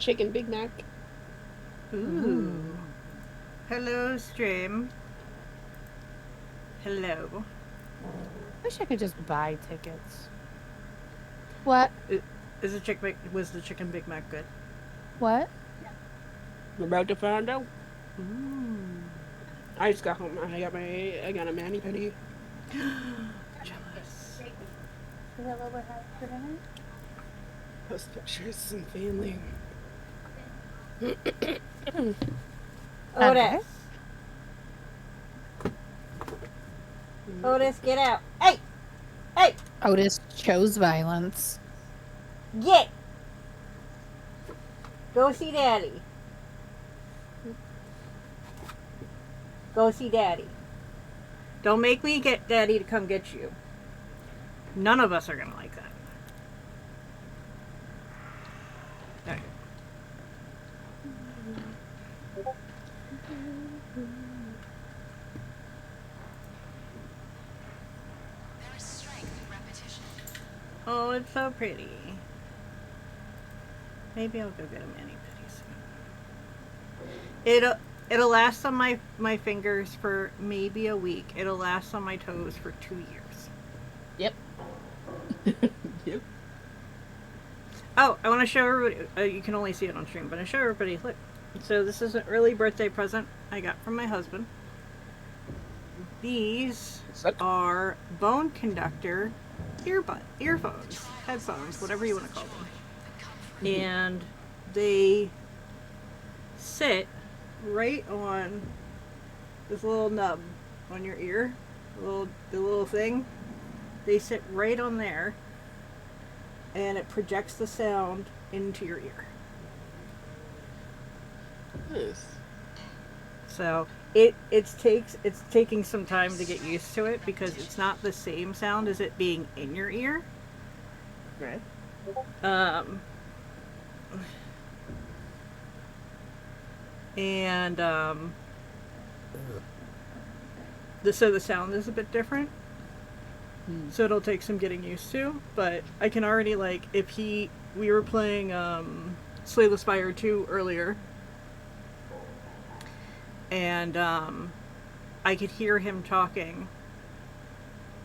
chicken Big Mac. Ooh. Hello, stream. Hello. Wish I could just buy tickets. What? Was the chicken Big Mac good? What? We're about to find out. Ooh. I just got home. I got a mani pedi. Jealous. Is that what we're having for dinner? Post pictures and family. Otis. Otis, get out. Hey! Hey! Otis chose violence. Get! Go see Daddy. Go see Daddy. Don't make me get Daddy to come get you. None of us are gonna like that. Okay. Oh, it's so pretty. Maybe I'll go get a mani pedi soon. It'll last on my fingers for maybe a week. It'll last on my toes for 2 years. Yep. Yep. Oh, I want to show everybody. You can only see it on stream, but I show everybody. Look. So this is an early birthday present I got from my husband. These are bone conductor earphones, headphones, whatever you want to call them. And they sit right on this little nub on your ear, the little thing. They sit right on there, and it projects the sound into your ear. Nice. So it's taking some time to get used to it because it's not the same sound as it being in your ear. Right. And so the sound is a bit different. So it'll take some getting used to, but I can already we were playing Slay the Spire 2 earlier, and I could hear him talking.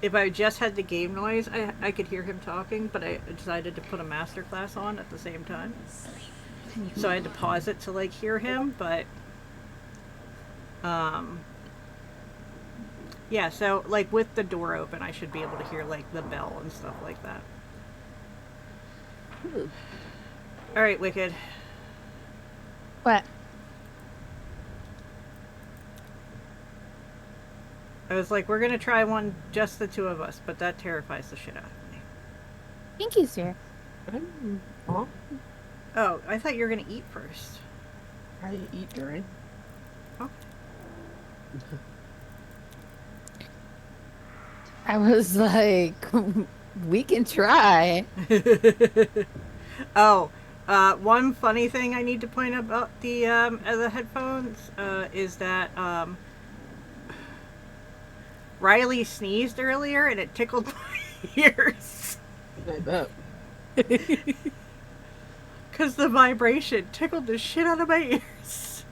If I just had the game noise, I could hear him talking, but I decided to put a masterclass on at the same time. So I had to pause it to hear him, but yeah, so with the door open, I should be able to hear the bell and stuff like that. All right, Wicked. What? I was like, we're gonna try one, just the two of us, but that terrifies the shit out of me. Pinky's here. Oh, I thought you were gonna eat first. I eat during. Oh. I was like, we can try. Oh, one funny thing I need to point out about the headphones is that Riley sneezed earlier and it tickled my ears. I bet. Because the vibration tickled the shit out of my ears.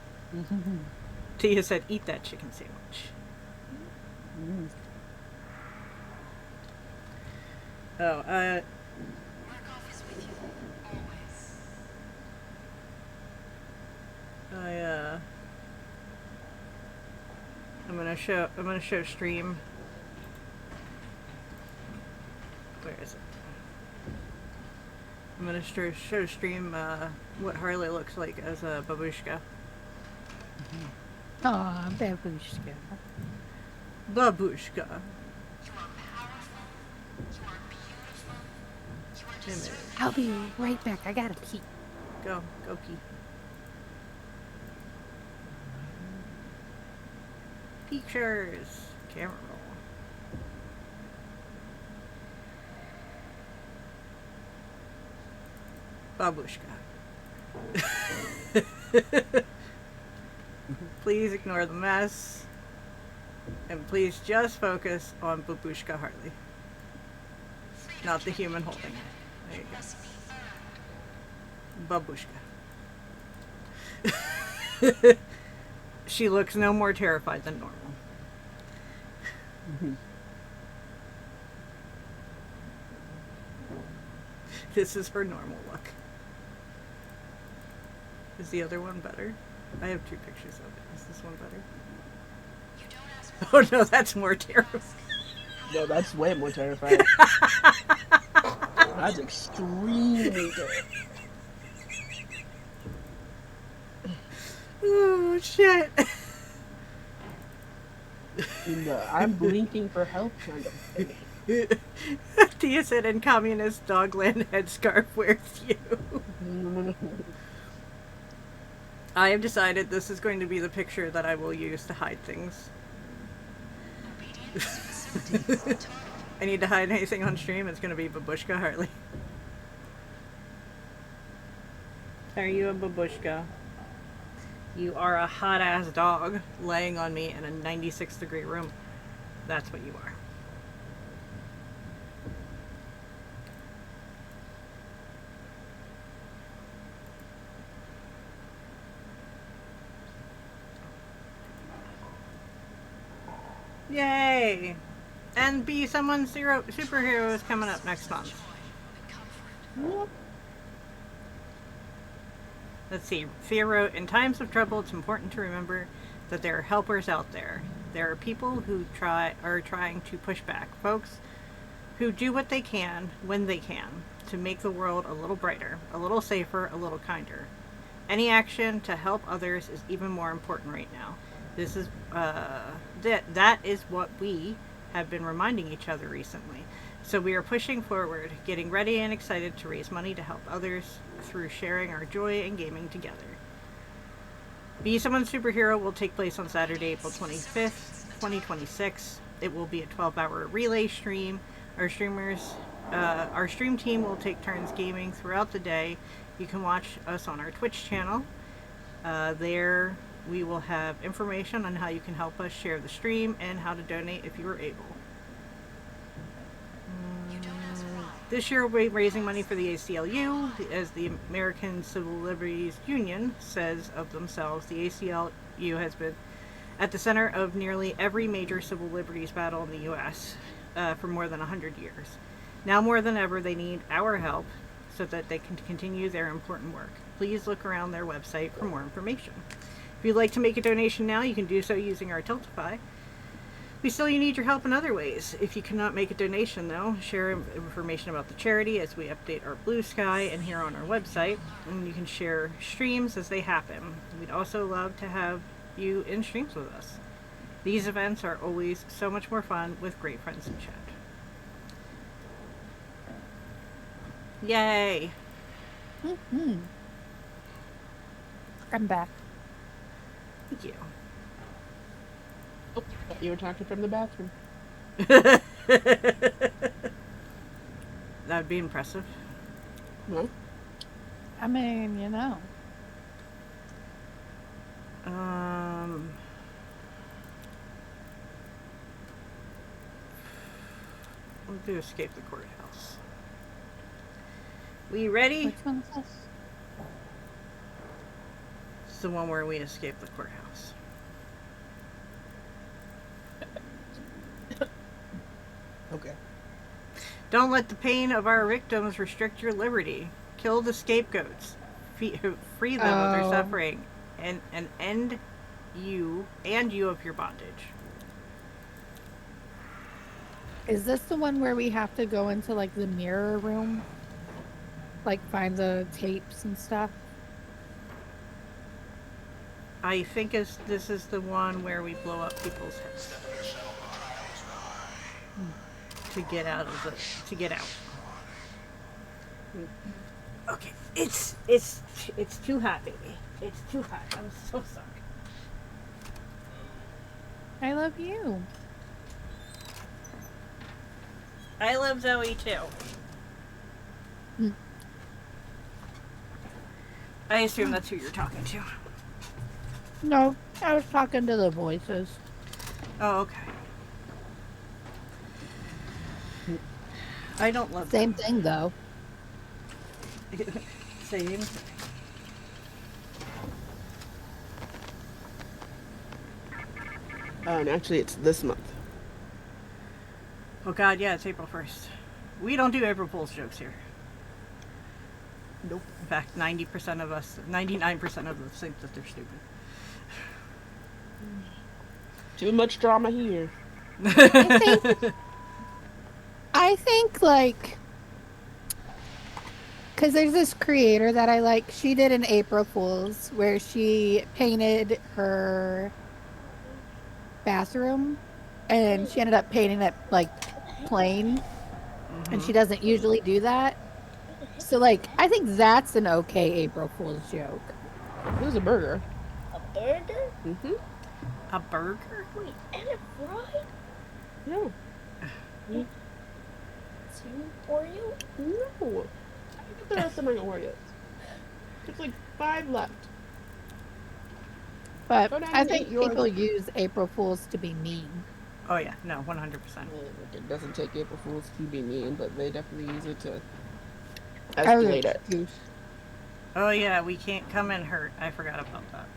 Tia said, eat that chicken sandwich. Oh, I'm gonna show stream. Where is it? I'm gonna show stream what Harley looks like as a babushka. Aw, babushka. Babushka. I'll be right back. I gotta pee. Go pee. Pictures. Camera roll. Babushka. Please ignore the mess. And please just focus on Babushka Harley. Not the human holding it. There you go. Babushka. She looks no more terrified than normal. This is her normal look. Is the other one better? I have 2 pictures of it. Is this one better? Oh no, that's more terrifying. No, that's way more terrifying. That's extremely terrifying. Oh shit. I'm blinking for help trying to finish. Tia said, in communist dogland headscarf wears you. I have decided this is going to be the picture that I will use to hide things. I need to hide anything on stream, it's going to be Babushka Hartley. Are you a babushka? You are a hot ass dog laying on me in a 96-degree room. That's what you are. Yay! And Be Someone's Superhero is coming up next month. Let's see. Thea wrote, in times of trouble, it's important to remember that there are helpers out there. There are people who are trying to push back. Folks who do what they can, when they can, to make the world a little brighter, a little safer, a little kinder. Any action to help others is even more important right now. This is, that is what we have been reminding each other recently. So we are pushing forward, getting ready and excited to raise money to help others through sharing our joy and gaming together. Be Someone's Superhero will take place on Saturday, April 25th, 2026. It will be a 12-hour relay stream. Our stream team will take turns gaming throughout the day. You can watch us on our Twitch channel. There we will have information on how you can help us share the stream and how to donate if you are able. This year we'll be raising money for the ACLU. As the American Civil Liberties Union says of themselves, the ACLU has been at the center of nearly every major civil liberties battle in the U.S. For more than 100 years. Now more than ever, they need our help so that they can continue their important work. Please look around their website for more information. If you'd like to make a donation now, you can do so using our Tiltify. We still need your help in other ways. If you cannot make a donation, though, share information about the charity as we update our Blue Sky and here on our website, and you can share streams as they happen. We'd also love to have you in streams with us. These events are always so much more fun with great friends in chat. Yay! I'm back. Thank you. Oh, thought you were talking from the bathroom. That would be impressive. No? I mean, you know. We'll do Escape the Courthouse. We ready? Which one's this? It's the one where we escape the courthouse. Okay. Don't let the pain of our victims restrict your liberty. Kill the scapegoats. Free them of their suffering. And end you of your bondage. Is this the one where we have to go into like the mirror room? Like find the tapes and stuff? I think this is the one where we blow up people's heads. To get out. Okay, it's too hot, baby. It's too hot. I'm so sorry. I love you. I love Zoe too. I assume that's who you're talking to. No, I was talking to the voices. Oh, okay. I don't love Same thing though. Same. Actually, it's this month. Oh God, yeah, it's April 1st. We don't do April Fool's jokes here. Nope. In fact, 90% of us, 99% of us think that they're stupid. Too much drama here. I think like, because there's this creator that I like. She did an April Fool's where she painted her bathroom, and she ended up painting it like plain, and she doesn't usually do that. So like, I think that's an okay April Fool's joke. It was a burger. A burger? Mm-hmm. A burger? Wait, and a fry? No. Two Oreo? No. Look at the rest of my Oreos. There's like 5 left. But Go down I and think eat yours. people use April Fools to be mean. Oh yeah, no, 100%. It doesn't take April Fool's to be mean, but they definitely use it to Oh, escalate it. excuse. Oh yeah, we can't come in hurt. I forgot about that.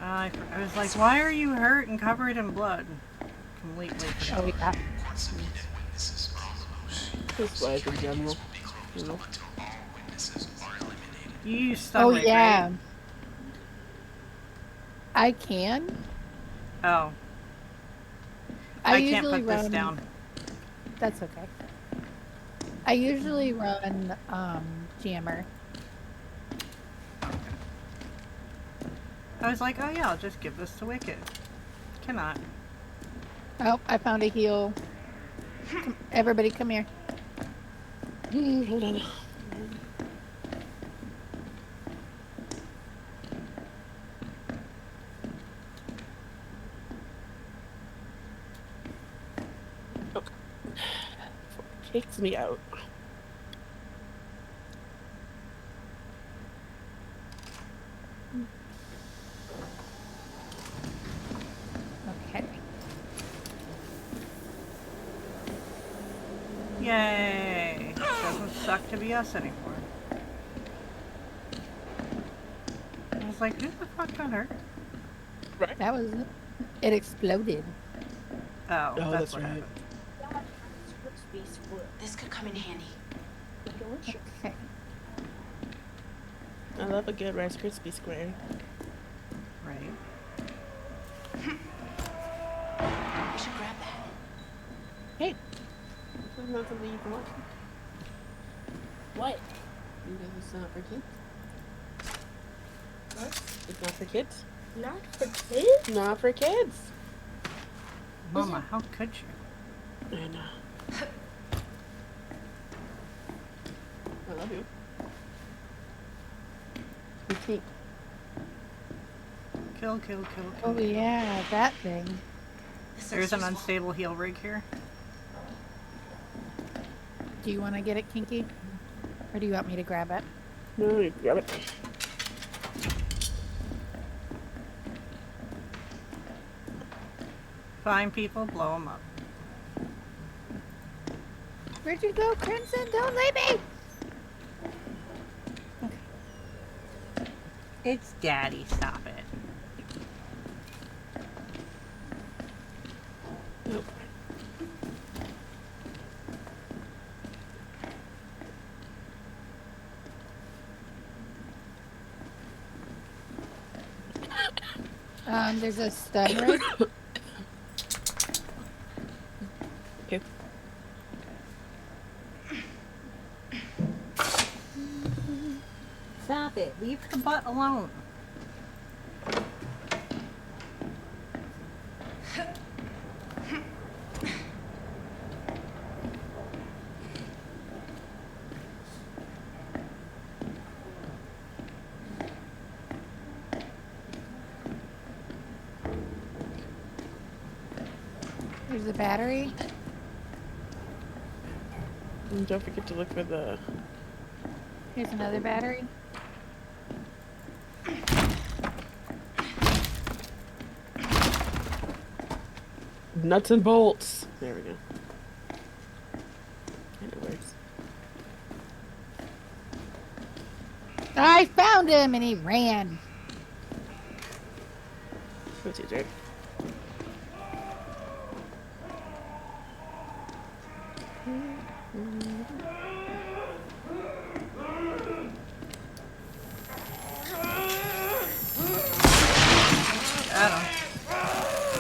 I was like, why are you hurt and covered in blood? Completely forgot. Oh yeah. Just like in general. You know? You use stun Oh rate, yeah. right? I can. Oh, I I can't usually put this run. down. That's okay. I usually run jammer. I was like, oh yeah, I'll just give this to Wicked. Cannot. Oh, I found a heal. Everybody, come here. Hold on. Okay. Before it kicks me out. Okay. Yay! Doesn't suck to be us anymore. I was like, who the fuck got hurt? Right? That was it. It exploded. Oh, Oh, that's that's what right. happened. This could come in handy. Okay. I love a good Rice Krispie square. Right. We should grab that. Hey! This is not something you can watch. What? Because it's not for kids. What? It's not for kids. Not for kids? Not for kids. Mama, how could you? I know. I love you. Boutique. Kill, kill, kill, kill. Oh yeah, that thing. This There's an looks unstable heal rig here. Do you want to get it, Kinky? Or do you want me to grab it? No, you can grab it. Find people, blow them up. Where'd you go, Crimson? Don't leave me! It's Daddy, stop it. Nope. There's a stun rig. Okay. Stop it. Leave the butt alone. There's a battery. And don't forget to look for the Here's another battery. nuts and bolts. There we go. And it works. I found him and he ran. What's he doing? Got him.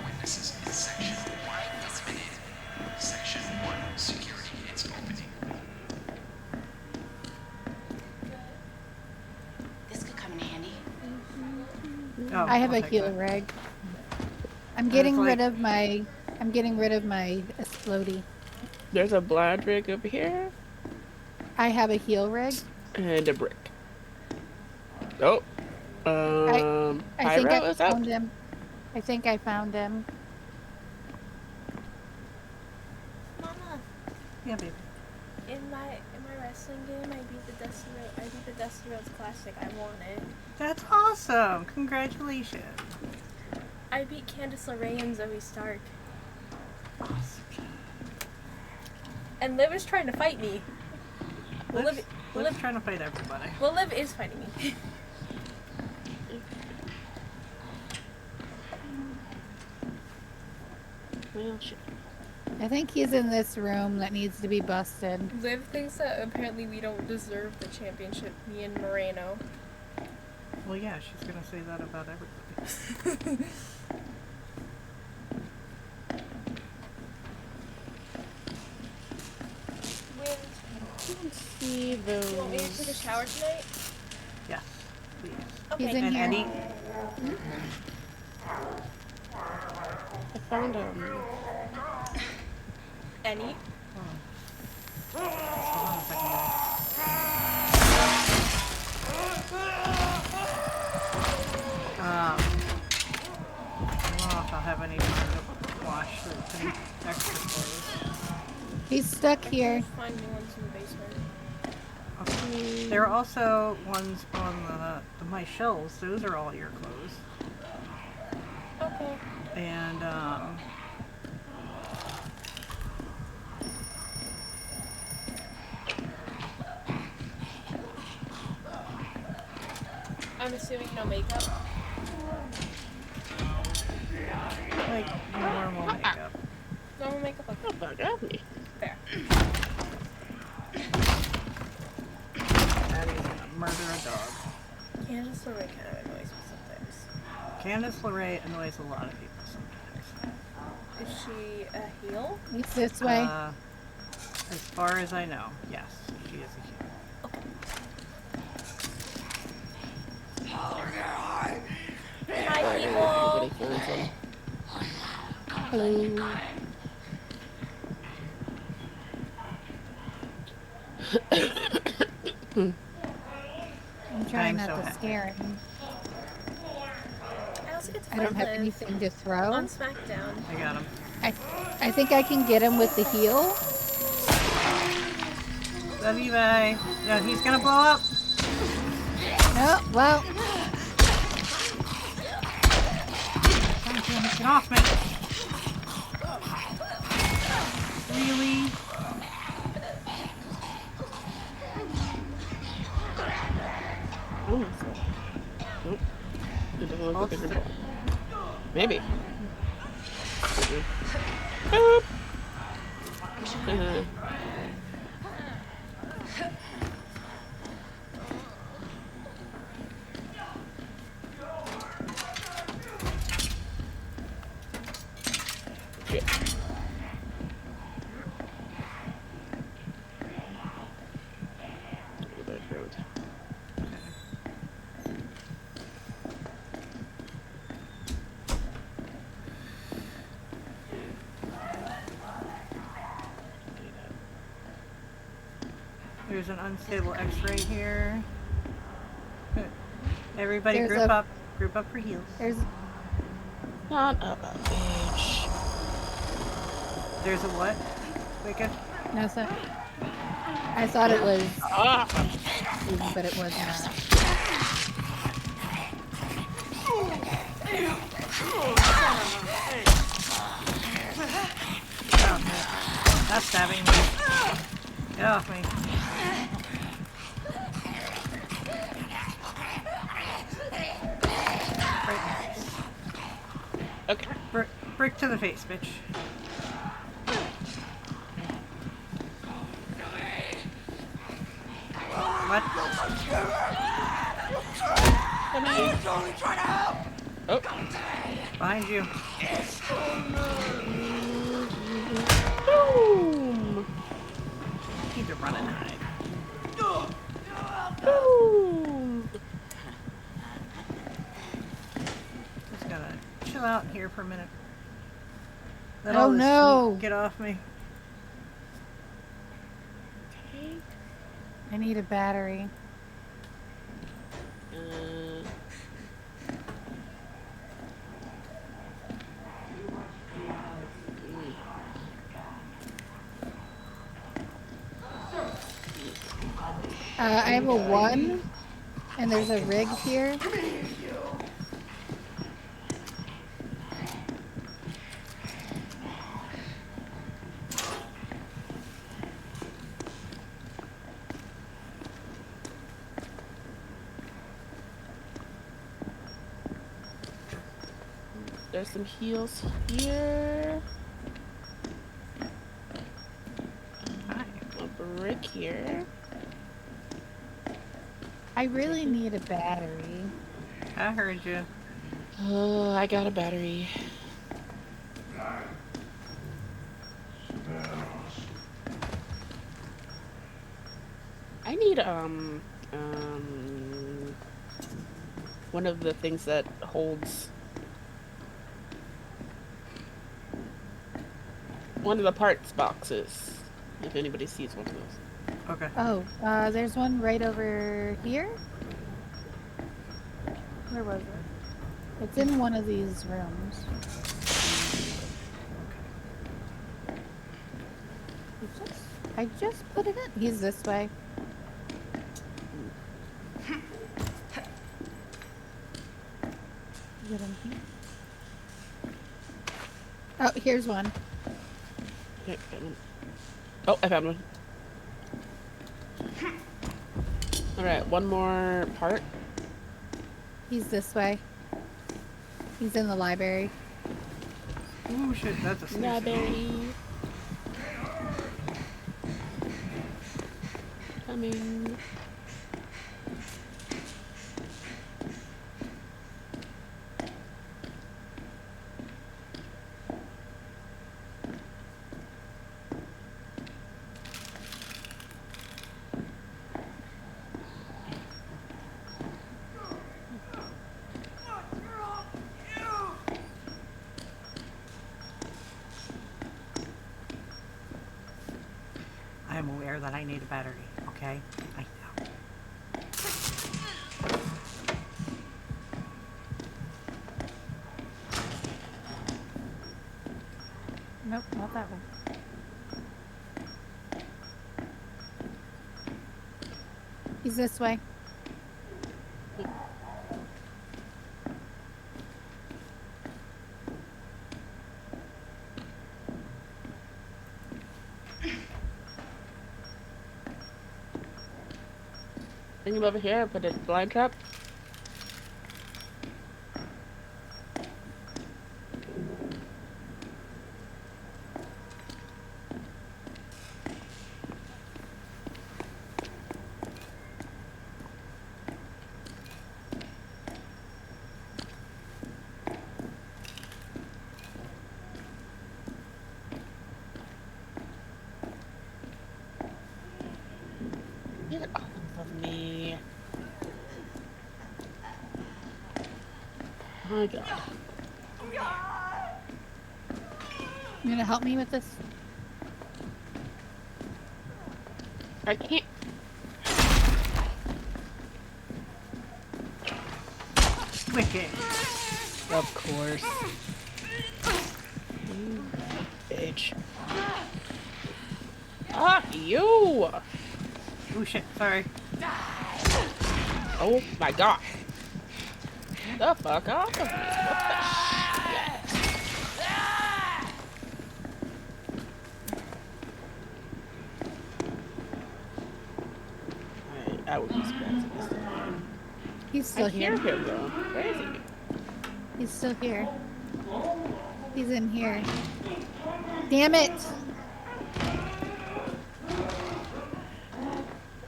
Witnesses in Section 1 eliminated. Section 1 security is opening. This could come in handy. Oh, I have I'll a take heal that. rig. I'm getting rid like- of my. I'm getting rid of my explodey. There's a blood rig over here I have a heal rig. and a brick. Oh. I think Pyro I is up. found him. I think I found him. Mama, Yeah, baby. in my wrestling game, I beat the Dusty Rhodes Classic. I won it. That's awesome. Congratulations. I beat Candice LeRae and Zoe Stark. And Liv is trying to fight me. Well, Liv's, Liv, Liv's trying to fight everybody. well, Liv is fighting me. Well, shit. I think he's in this room that needs to be busted. Liv thinks that apparently we don't deserve the championship, me and Moreno. Well, yeah, she's gonna say that about everybody. Wind, See you want me to take a those. shower tonight? Yes, please. Okay. He's in And here. Eddie, I found Any? hold on a second, guys. I don't know if I'll have any time to wash the extra clothes. He's stuck here. Find new ones in the basement. Okay. There are also ones on my shelves. Those are all your clothes. Okay. And I'm assuming no makeup. like normal makeup. Normal makeup. Okay. Don't bug out me. There. Addie's gonna murder a dog. Candice LeRae kind of annoys me sometimes. Candice LeRae annoys a lot of people sometimes. Is she a heel? He's this way. As far as I know, yes, she is a human. Hi, people. Everybody feeling some. Hello. I'm trying I'm not so to happy. scare him. I also get to I fight don't have Liv anything to throw. on SmackDown. I got him. I think I can get him with the heel. Love you, bye. Yeah, he's gonna blow up. No, well, God damn it, get off me. Really? Oh, nope. It doesn't look like it's a- Maybe. Boop. Shit. Go back road. There's an unstable X-ray here. Everybody There's group a- up. Group up for heals. there's Not a bitch. There's a what? Wicked? no so I thought it was, Ah! but it was not. Stop stabbing me. Get off me. Right. Okay. Brick to the face, bitch. What? Come here. Oh. Behind you. Boom. Need to run and hide. Boom. Just gotta chill out here for a minute. Let Oh, all this no. heat get off me. Okay. I need a battery. I have a 1, and there's a rig here. There's some heals here. Hi. A brick here. I really need a battery. I heard you. Oh, I got a battery. I need one of the things that holds one of the parts boxes. If anybody sees one of those. Okay. Oh, there's one right over here. Where was it? It's in one of these rooms. I just put it in. He's this way. Is it in here? Oh, here's one. Okay, got one. Oh, I found one. Alright, one more part. He's this way. He's in the library. Ooh, shit, that's a snooze. Strawberry. Coming. I am aware that I need a battery, okay? I know. Nope, not that one. He's this way. Bring him over here, put a blind trap. Get off of me. Oh my god. You gonna help me with this? I can't. Wicked. Of course. Bitch. Ah, you! Ooh, shit, sorry. Oh my god. the fuck off of me. What the shit? Alright, I will use that this time. He's still I here. hear him though. Where is he? He's still here. He's in here. Damn it!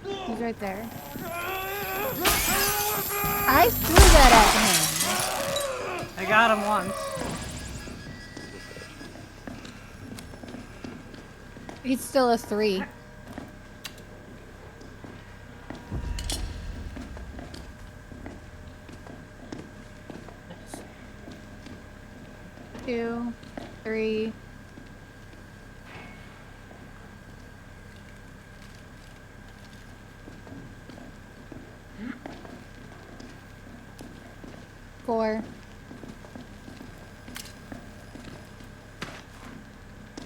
He's right there. I threw that at him. I got him once. He's still a 3. Two, 3. Four.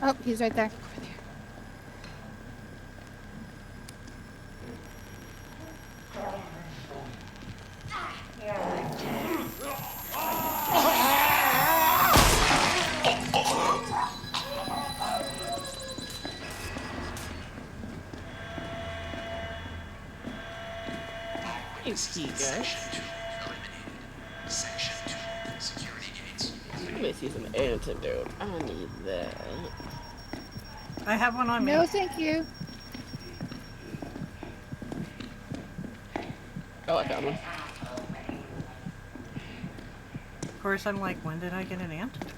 Oh, he's right there. Thank you, guys. Section 2 eliminated. Section 2 security gates. Let me see some antidote. I need that. I have one on me. No, thank you. Oh, I found one. Of course, I'm like, when did I get an antidote?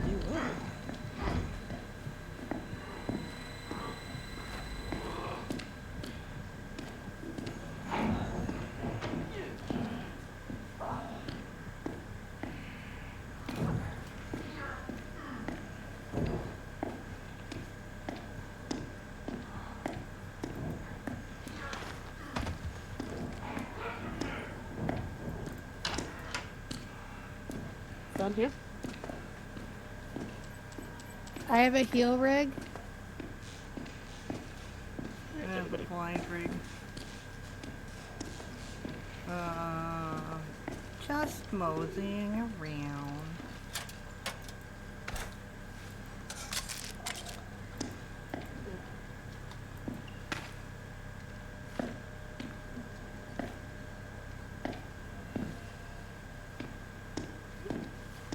You will. Down here. I have a heal rig. I have a blind rig. Just moseying around.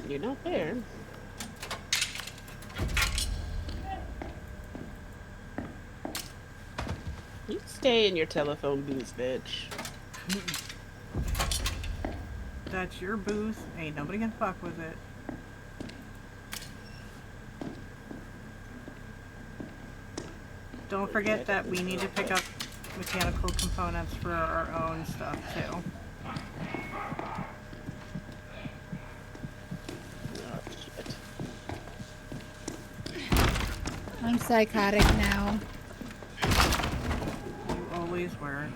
You're not there. You stay in your telephone booth, bitch. That's your booth. Ain't nobody gonna fuck with it. Don't forget that we need to pick up mechanical components for our own stuff too. Oh, shit. I'm psychotic now. You always were.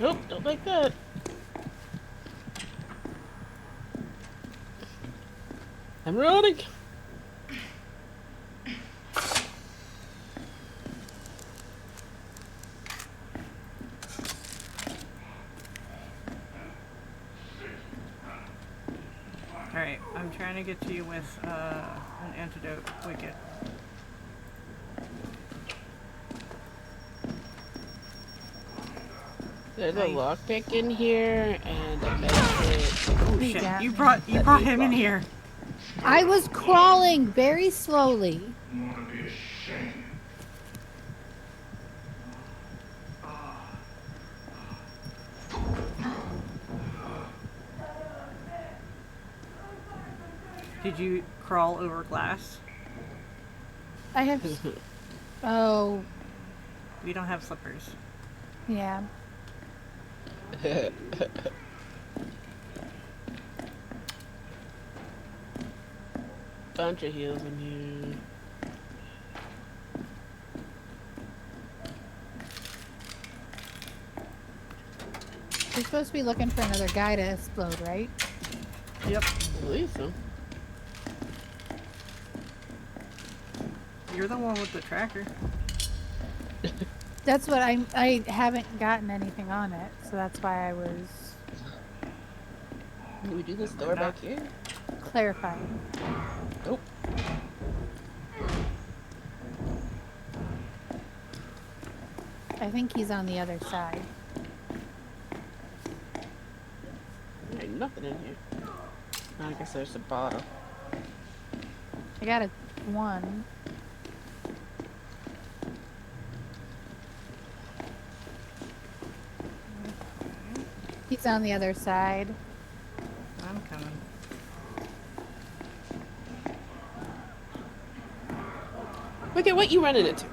Nope, don't like that. I'm running. Alright, I'm trying to get to you with an antidote wicket. There's a Nice. lockpick in here and a medkit. Oh shit, Yeah. you brought That him in is here. I was crawling very slowly. Did you crawl over glass? I have. Oh, We don't have slippers. yeah. Bunch of heals in here. You're supposed to be looking for another guy to explode, right? Yep. I believe so. You're the one with the tracker. That's what I haven't gotten anything on it, so that's why I was Can we do this door back here? clarifying. Nope. I think he's on the other side. There ain't nothing in here. I guess there's a bottle. I got a 1. He's on the other side. I'm coming. Look at what you running into.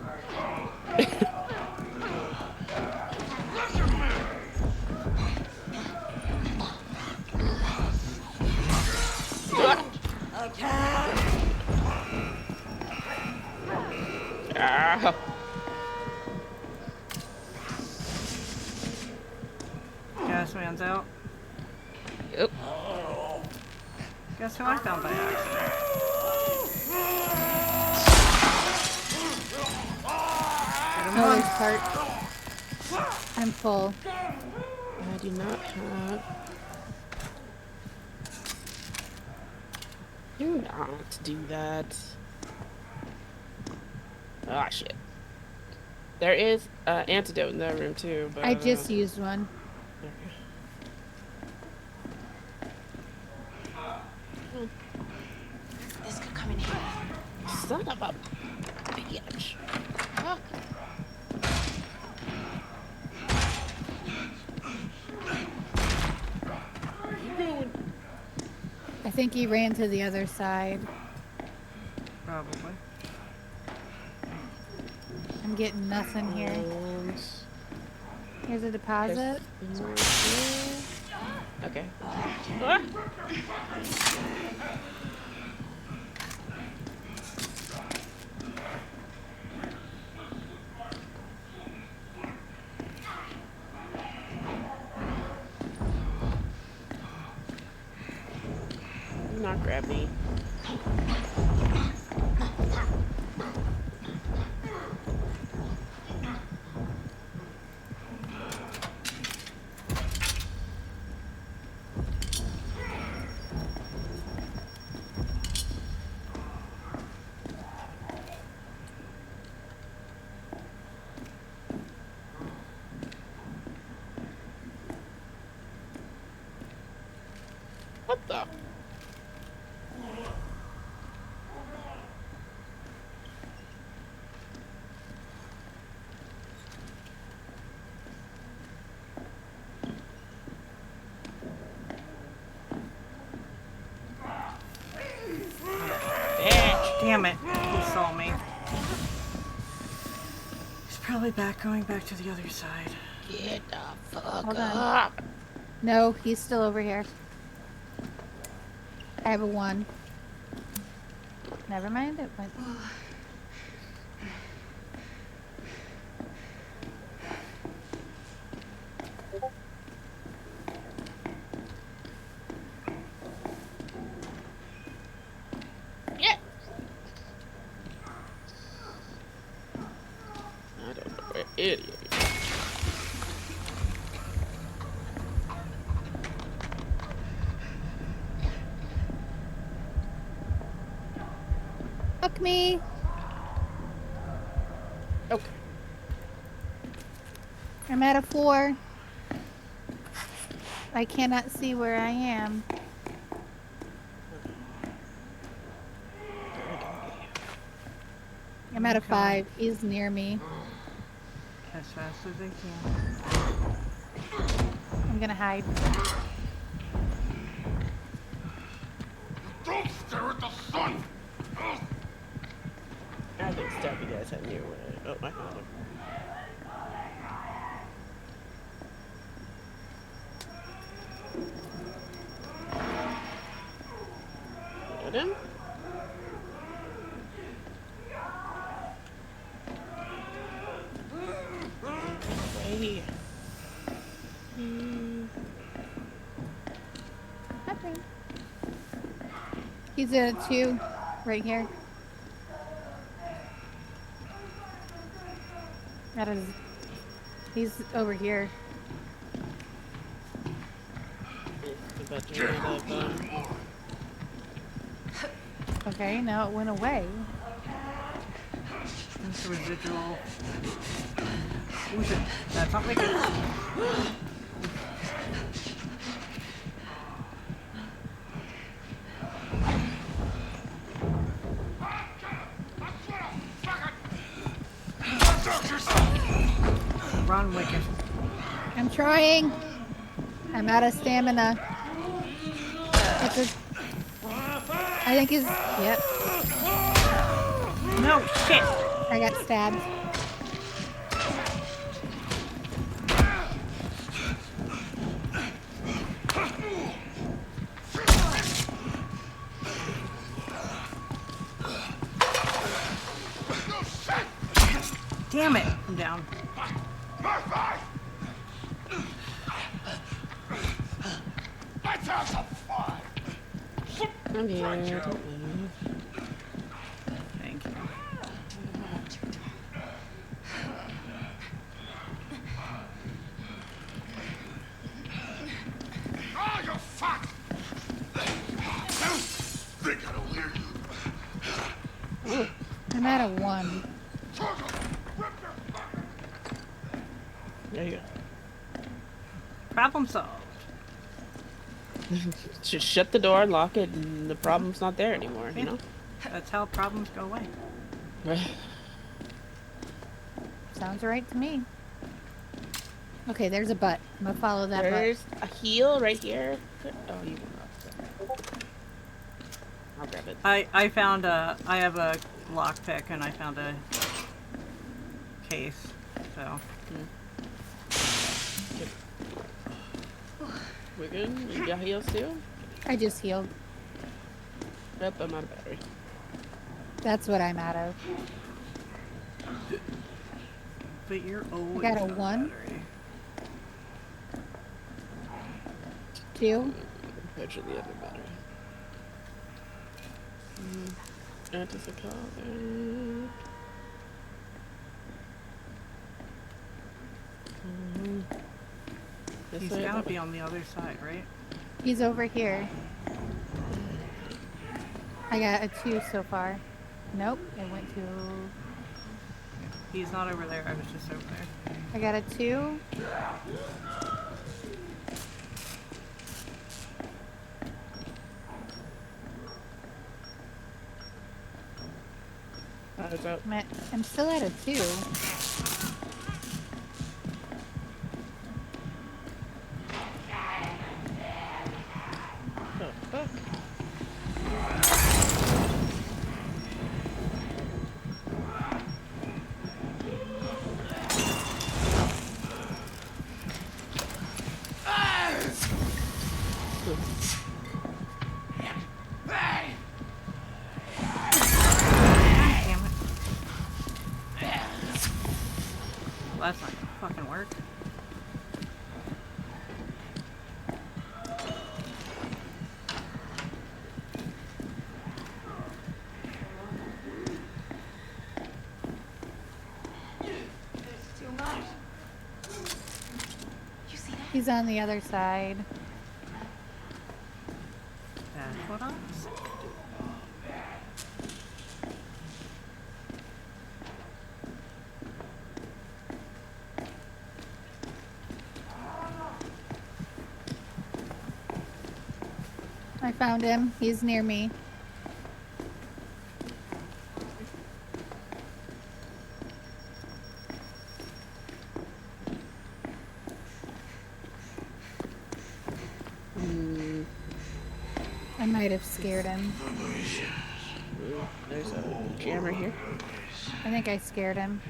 Ah. Gas man's out. Yep. Guess who I found by accident? Get him Oh, on. there's part. I'm full. I do not have. Do not do that. Ah, shit. There is antidote in that room too, but I just used one. This could come in handy. Son of a bitch. Fuck. You doing? I think he ran to the other side. Probably. I'm getting nothing here. And Here's a deposit. there's more here. Okay. Ah! Do not grab me. What the? Damn it. He saw me. He's probably going back to the other side. Get the fuck Hold on. up. No, he's still over here. I have a 1. Never mind, it went. Yeah. I don't know where it is. Fuck me! Okay. I'm at a 4. I cannot see where I am. I'm at a 5. He's near me. As fast as they can. I'm gonna hide. Don't stare at the sun! I think Stubby guys had near way. Oh, I found him. Got him? Right here. He's a 2 right here. That is. He's over here. About to run out of, Okay, now it went away. There's a residual. Ooh, shit. That's not making it. Run, Wicked. I'm trying. I'm out of stamina. It's a. I think he's. Yep. No, shit! I got stabbed. Damn it! I'm down. I'm here. Don't move. Thank you. Oh, you fuck! They gotta wear you. I'm at a 1. There you go. Problem solved. Just shut the door, lock it, and the problem's not there anymore, you know? That's how problems go away. Sounds right to me. Okay, there's a butt. I'm gonna follow that butt. There's a heel right here. Oh, you went up. I'll grab it. I found a. I have a lockpick and I found a case. So. We're good? You got heels too? I just healed. Yep, I'm out of battery. That's what I'm out of. But you're always. got a out of 1. battery. 2. Actually, the other battery. Antipsychotic. He's gotta be on the other side, right? He's over here. I got a 2 so far. Nope, it went to. He's not over there. I was just over there. I got a 2. How's out? I'm still at a 2. Oh, fuck. Damn it. Well, that's not gonna fucking work. You see that? He's on the other side. That's what I'm saying. I found him. He's near me. I might have scared him. Ooh, there's a jammer here. I think I scared him.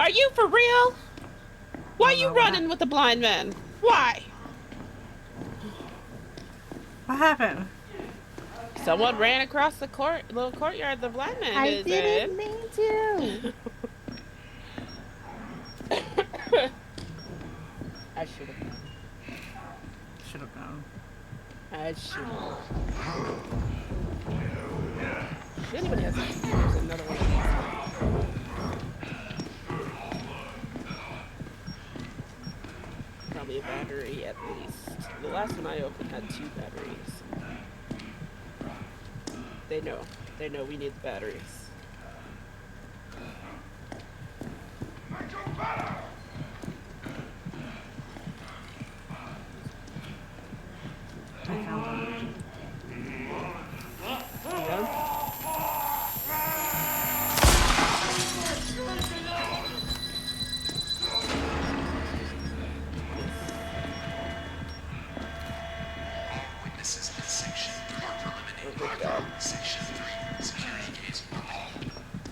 Are you for real? Why don't you know what running with the blind man? Why? What happened? Someone ran across the little courtyard the blind man I is didn't in. mean to. I should have. Should have known. I should have. She anybody has there's another one. Probably a battery at least. The last one I opened had 2 batteries. They know. They know we need the batteries. I found them. Yeah. All witnesses in section 3 are Oh eliminated. my god. Section 3, security case.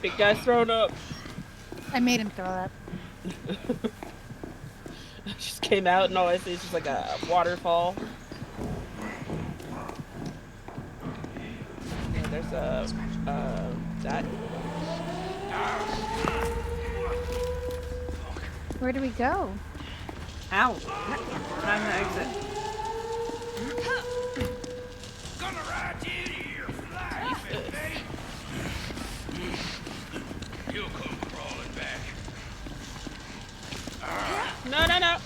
Big guy's thrown up. I made him throw up. Just came out and all I see is just like a waterfall. Yeah, there's a that. Where do we go? Ow. Time to exit. Gonna ride you to your flight, baby. You'll come crawling back. No, no, no.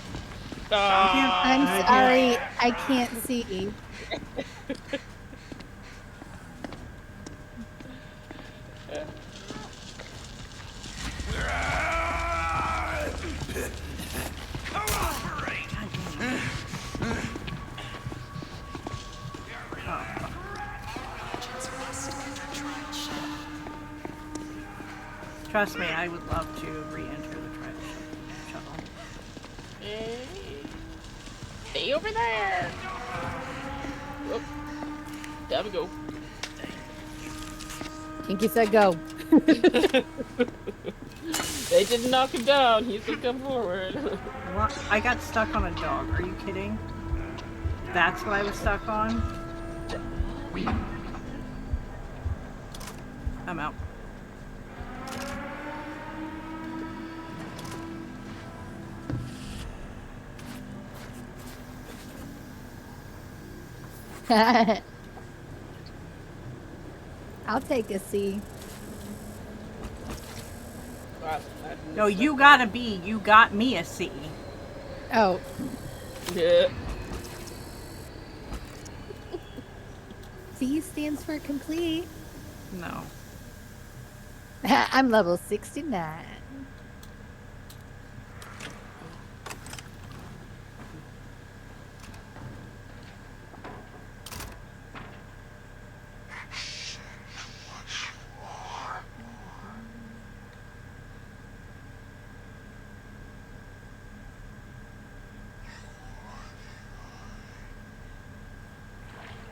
I'm I sorry, I can't see. Trust me, I would love to re-enter the shuttle. Stay over there. Oh, there we go. Kinky said go. They didn't knock him down. He's gonna come forward. What? I got stuck on a dog. Are you kidding? That's what I was stuck on? I'm out. I'll take a C. No, you got a B. You got me a C. Oh, Yeah. C stands for complete. No. I'm level 69.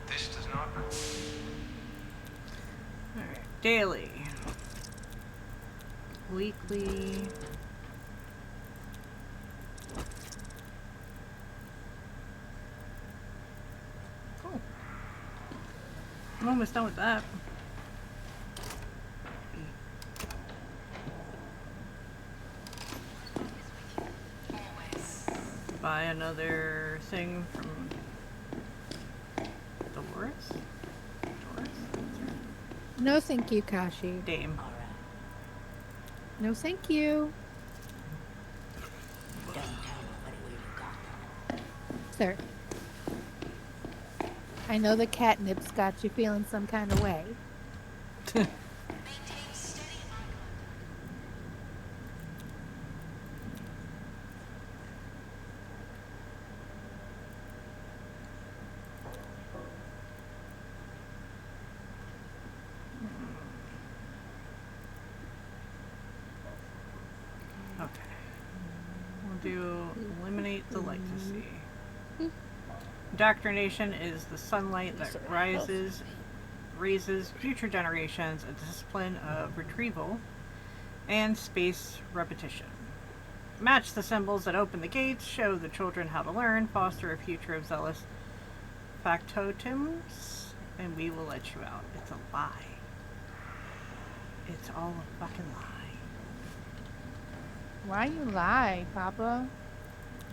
This does not. Alright. Daily. Weekly. Cool. I'm almost done with that. Buy another thing from Dolores? Dolores? No thank you, Kashi. Dame. No thank you. Sir. I know the catnip's got you feeling some kind of way. Okay. We'll do eliminate the light to see. Indoctrination is the sunlight that raises future generations a discipline of retrieval and space repetition. match the symbols that open the gates, show the children how to learn, foster a future of zealous factotums, and we will let you out. It's a lie. It's all a fucking lie. Why you lie, Papa?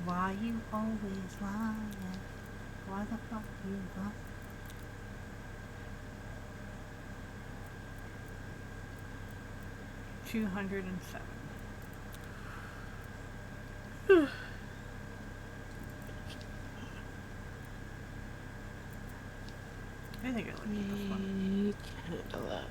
Why you always lying? Why the fuck you lie? $207. I think I looked at this one. Candlelight.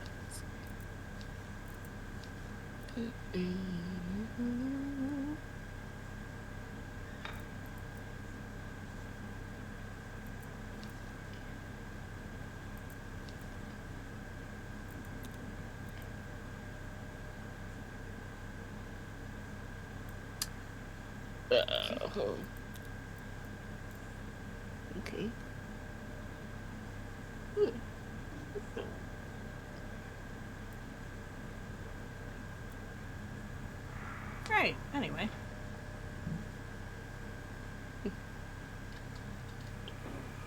Okay. Right, anyway.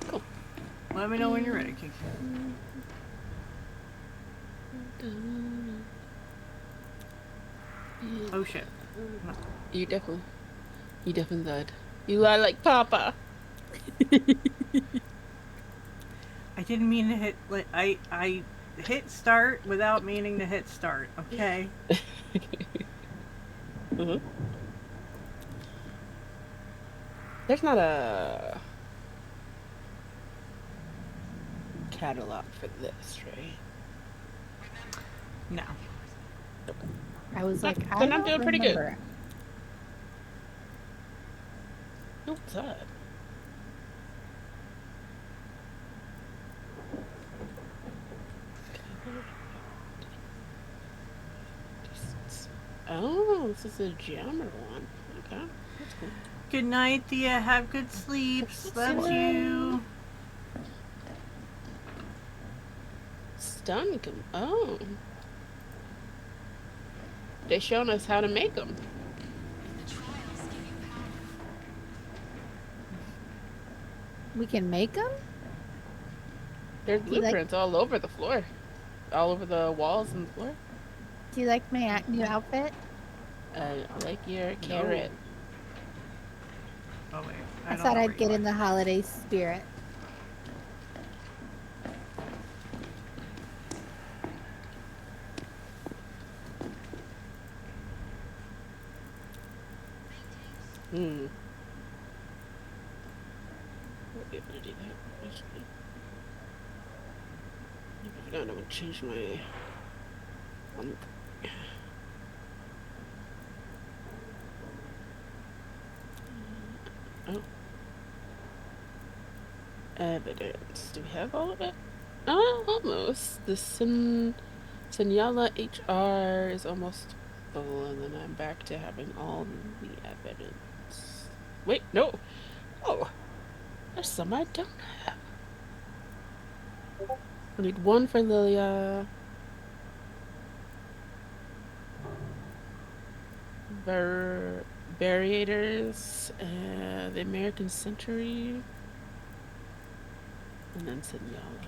Cool. Let me know when you're ready, Kiki. Oh shit. No. You definitely lied. You lie like Papa. I didn't mean to hit, I hit start without meaning to hit start, okay? Mhm. There's not a catalog for this, right? No. I was like, I Then I'm don't doing pretty good. remember. What's that? Oh, this is a jammer one. Okay, that's cool. Good night, Thea. Have good sleeps. Love you. Stun. Oh. They showing us how to make them. We can make them? There's Do you like- blueprints all over the floor. All over the walls and the floor. Do you like my new outfit? I like your carrot. Oh wait. I don't thought know I'd where get you in the holiday spirit. Hmm. I'll be able to do that. Actually. If not, I'm gonna change my. Oh. Evidence. Do we have all of it? Oh, almost. The Senyala HR is almost full, and then I'm back to having all the evidence. Wait, no. Oh, there's some I don't have. I need one for Lilia. Barriators, the American Century, and then Senyala.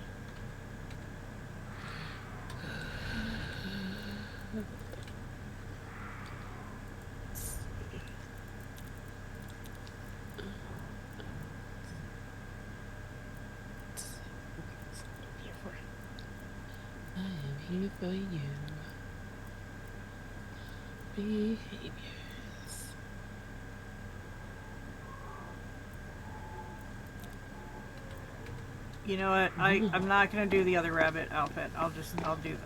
I am here for you. Behaviors. You know what? I'm not gonna do the other rabbit outfit. I'll do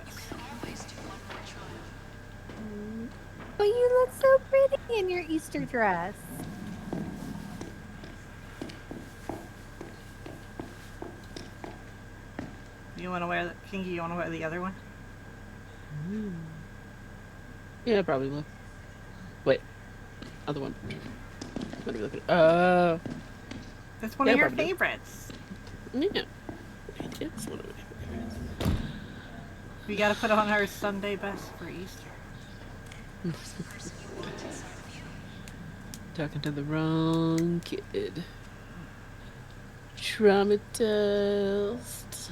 this. But you look so pretty in your Easter dress. You wanna wear the Kingy, you wanna wear the other one? Yeah, I probably will. Wait, other one. What are we looking at? That's one Yeah, of your probably. favorites. Yeah. It's one of my favorites. We gotta put on our Sunday best for Easter. Talking to the wrong kid. Traumatized.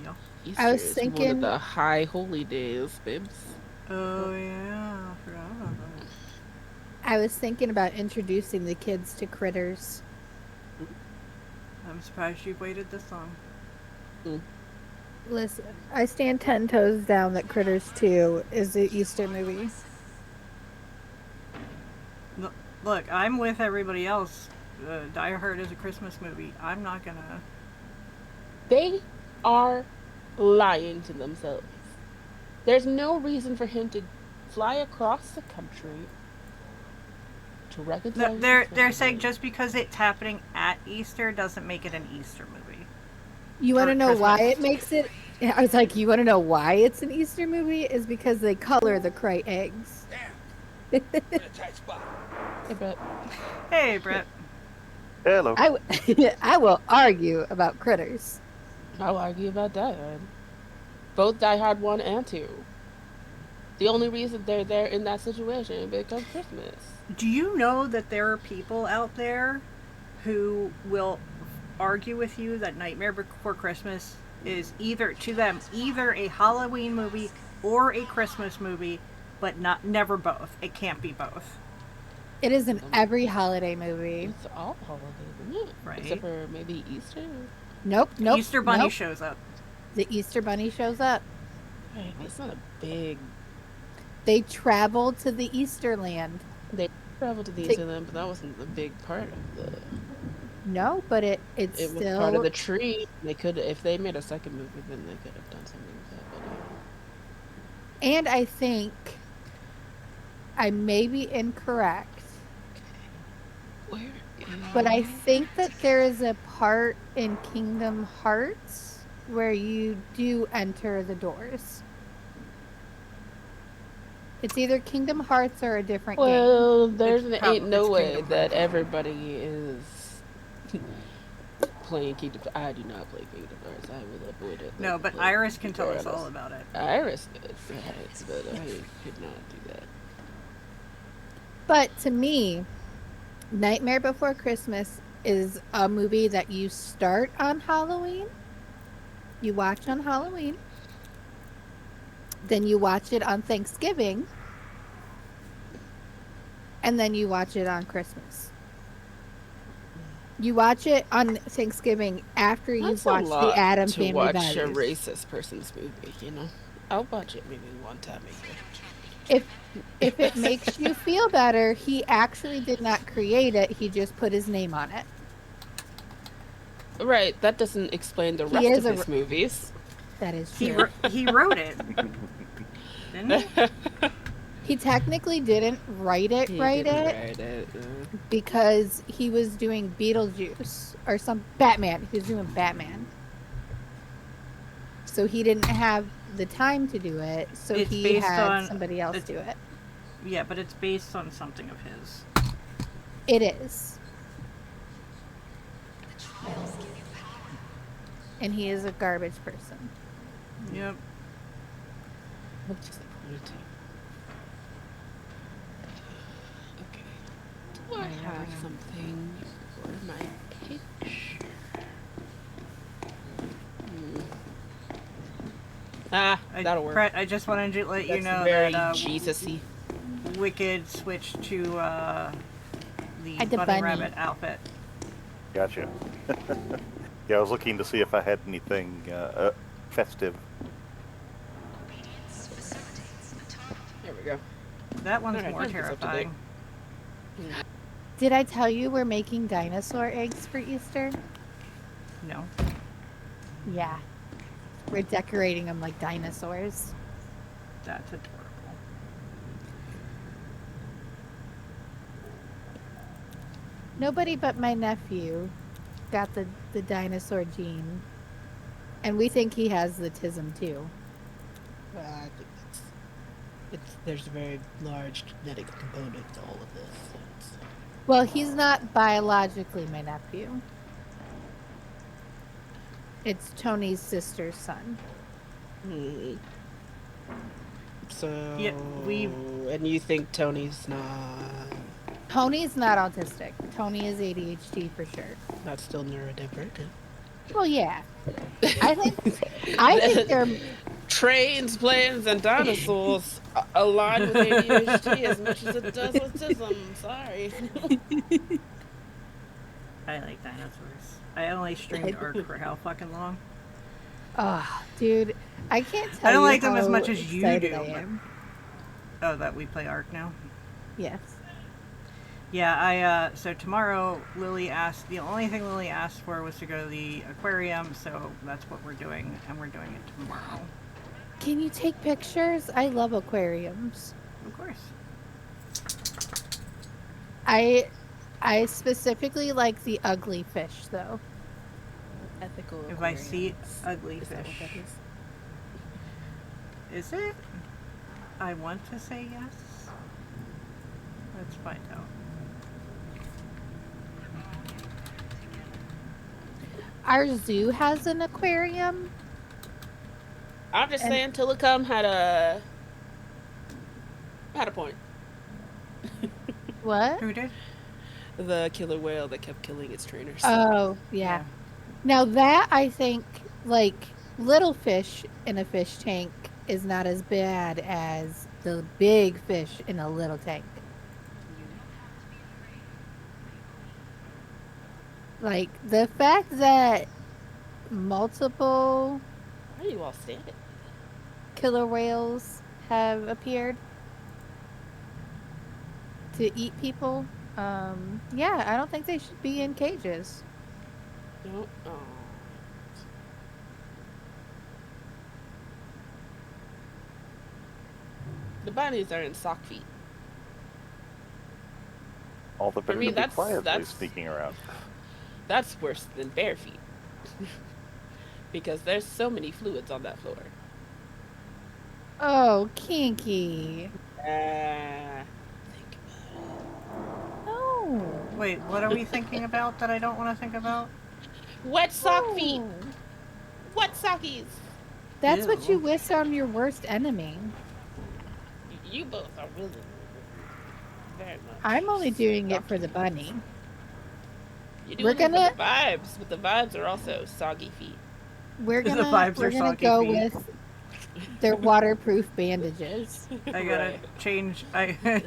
Yeah. Easter I was is one of thinking- the high holy days, babes. Oh yeah, I forgot about that. I was thinking about introducing the kids to Critters. I'm surprised you've waited this long. Listen, I stand 10 toes down that Critters 2 is the Easter movie. Look, I'm with everybody else. Die Hard is a Christmas movie. I'm not gonna. They are lying to themselves. There's no reason for him to fly across the country to reconcile. They're saying just because it's happening at Easter doesn't make it an Easter movie. You want to Or know why Christmas. it makes it? I was like, you want to know why it's an Easter movie? Is because they color the Cray eggs. Hey, but Hey, Brett. Hello. I will argue about Critters. I'll argue about Die Hard. Both Die Hard 1 and 2. The only reason they're there in that situation is because Christmas. Do you know that there are people out there who will argue with you that Nightmare Before Christmas is either a Halloween movie or a Christmas movie, but never both. It can't be both. It is in every holiday movie. It's all holidays, isn't it? Right. Except for maybe Easter. Nope. Easter Bunny nope. shows up. The Easter Bunny shows up. Right, it's not a big. They travel to the Easter land. They traveled to the Take- Easter land, but that wasn't a big part of the. No, but it's It was still part of the tree. They could, if they made a second movie, then they could have done something with that. But, And I think I may be incorrect, where? but I think that there is a part in Kingdom Hearts where you do enter the doors. It's either Kingdom Hearts or a different game. Well, there's It's ain't no it's way Kingdom that Hearts. everybody is playing Kingdom. I do not play Kingdom Hearts. I will avoid it. No, like but the plague, Iris can tell us all regardless. about it. Iris does, right, but I could not do that. But to me, Nightmare Before Christmas is a movie that you start on Halloween, you watch on Halloween, then you watch it on Thanksgiving, and then you watch it on Christmas. You watch it on Thanksgiving after you've That's a watched lot the Adam to Family watch Values. a racist person's movie, you know. I'll watch it maybe one time a year. If it makes you feel better, he actually did not create it. He just put his name on it. Right, that doesn't explain the He rest is of a his movies. That is He true. he wrote it, didn't he? He technically didn't write it, because he was doing Beetlejuice or some Batman. He was doing Batman. So he didn't have the time to do it. So It's he based had on- somebody else it's- do it. Yeah, but it's based on something of his. It is. And he is a garbage person. Yep. I'm disappointed. Okay. Do I have something for my picture? That'll work. Brett, I just wanted to let you That's know very that Jesus-y. Wicked switched to the At the bunny bunny. rabbit outfit. Gotcha. Yeah, I was looking to see if I had anything festive. There we go. That one's Alright, more I think it's up to date. terrifying. Did I tell you we're making dinosaur eggs for Easter? No. Yeah. We're decorating them like dinosaurs. That's adorable. Nobody but my nephew got the dinosaur gene. And we think he has the tism too. I think there's a very large genetic component to all of this. So Well, he's not biologically my nephew. It's Tony's sister's son. So Yeah, and you think Tony's not Tony's not autistic. Tony is ADHD for sure. still neurodivergent? Well, yeah. I think they're Trains, planes, and dinosaurs align with ADHD as much as it does autism. Sorry. I like dinosaurs. I only streamed Ark for how fucking long? oh, dude, I can't tell I don't you like them as how much as you excited do, I but- am. Oh, that we play Ark now? Yes. Yeah, so tomorrow the only thing Lily asked for was to go to the aquarium, so that's what we're doing, and we're doing it tomorrow. Can you take pictures? I love aquariums. Of course. I specifically like the ugly fish though. Ethical. If I see aquariums. ugly Is that what fish. that is? Is it? I want to say yes. Let's find out. Our zoo has an aquarium. I'm just And- saying, Tillicum had a point. What? Who did? The killer whale that kept killing its trainers. Oh, yeah. Now that I think like little fish in a fish tank is not as bad as the big fish in a little tank. Like the fact that multiple Why are you all standing? killer whales have appeared to eat people. Yeah, I don't think they should be in cages. No. Oh. The bunnies are in sock feet. All the better mean, to be that's- quietly that's- sneaking around. That's worse than bare feet. Because there's so many fluids on that floor. Oh, kinky. Think No. Wait, what are we thinking about that I don't want to think about? wet sock feet. No. Wet sockies. That's what Ew. you wish on your worst enemy. You both are really very much. I'm only doing it for the bunny. You're we're doing it gonna- for the vibes, but the vibes are also soggy feet. We're The gonna vibes we're are gonna soggy go feet. with their waterproof bandages. I gotta change.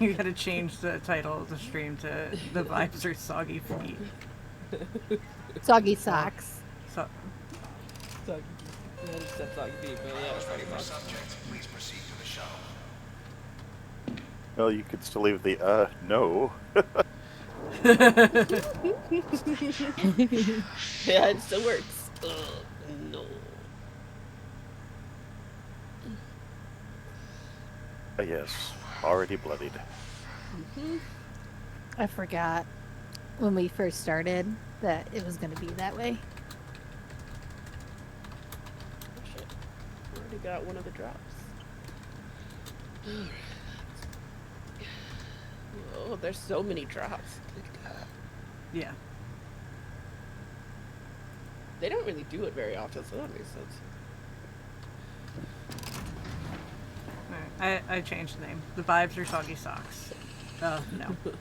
You gotta change the title of the stream to "The Vibes Are Soggy Feet." Soggy socks. So, Soggy. Yeah, I just said soggy feet, but yeah, it's pretty much. Subject, please proceed to the shuttle. Well, you could still leave the no. Yeah, it still works. No. Yes, already bloodied. I forgot when we first started that it was gonna be that way. Oh shit. Already got one of the drops. Oh, there's so many drops. Good God. yeah. They don't really do it very often, so that makes sense. Alright, I changed the name. The Vibes Are Soggy Socks. No. The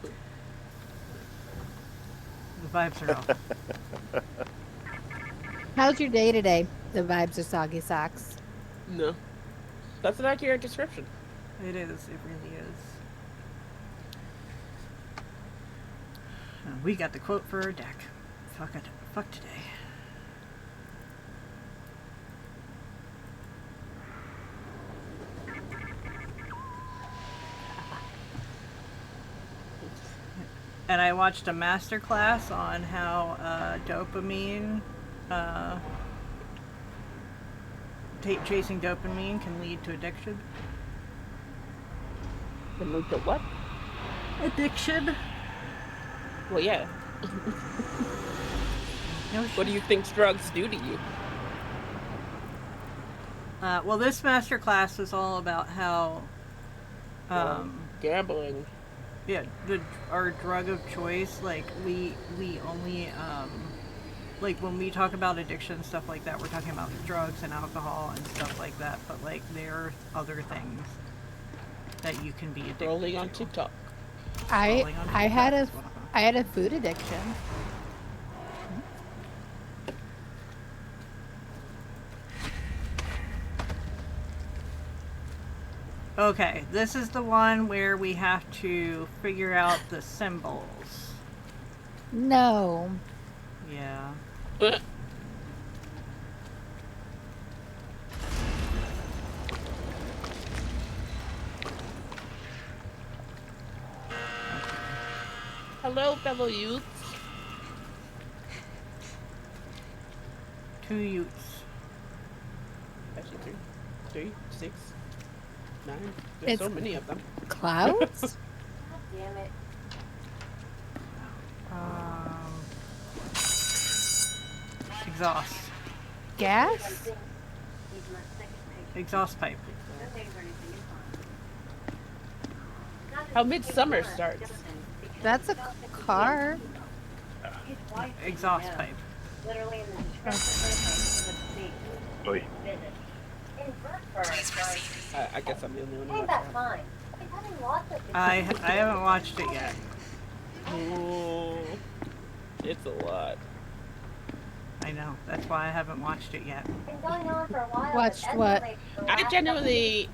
vibes are off. How's your day today? The vibes are soggy socks. No. That's an accurate description. It is. It really is. We got the quote for our deck. Fuck it. Fuck today. And I watched a master class on how dopamine, chasing dopamine can lead to addiction. The move to what? Addiction? Well, yeah. No What do you think drugs do to you? Well, this master class was all about how, Gambling. yeah, our drug of choice. Like we only like when we talk about addiction and stuff like that, we're talking about drugs and alcohol and stuff like that. But like there are other things that you can be addicted Rolling on to. TikTok. Scrolling on I had TikTok a is one of them. I had a food addiction. Okay, this is the one where we have to figure out the symbols. No. Yeah. Hello, fellow youths. 2 Utes. Actually, 3, 6, 9. There's so It's- many of them. Clouds? Damn it. Exhaust. Gas? Exhaust pipe. How midsummer starts. That's a car. Exhaust pipe. Literally in the description of the Oy. visit. In Brookburg, I guess I'm the only one who hey, watched that's that. fine. I've been having lots of I haven't watched it yet. Ooh, it's a lot. I know. That's why I haven't watched it yet. been going on for a while. Watched but what? escalated the I last genuinely,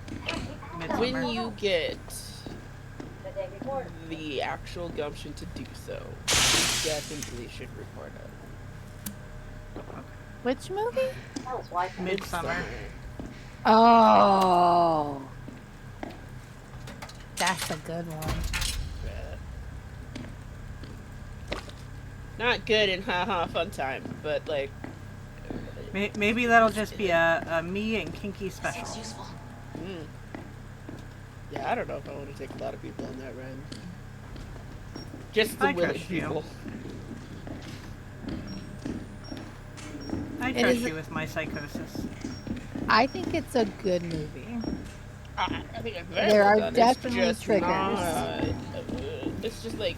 Midsummer. when you get couple- the day before. the actual gumption to do so, you definitely should report it. Which movie? That was wife. Midsummer. Oh. That's a good one. Not good in haha fun time, but like, Maybe that'll just be a me and Kinky special. Seems useful. mm. Yeah, I don't know if I want to take a lot of people on that ride. Just the I willing trust you. people. I It trust is- you with my psychosis. I think it's a good movie. I think it's very There well are done. definitely it's just triggers. It's just like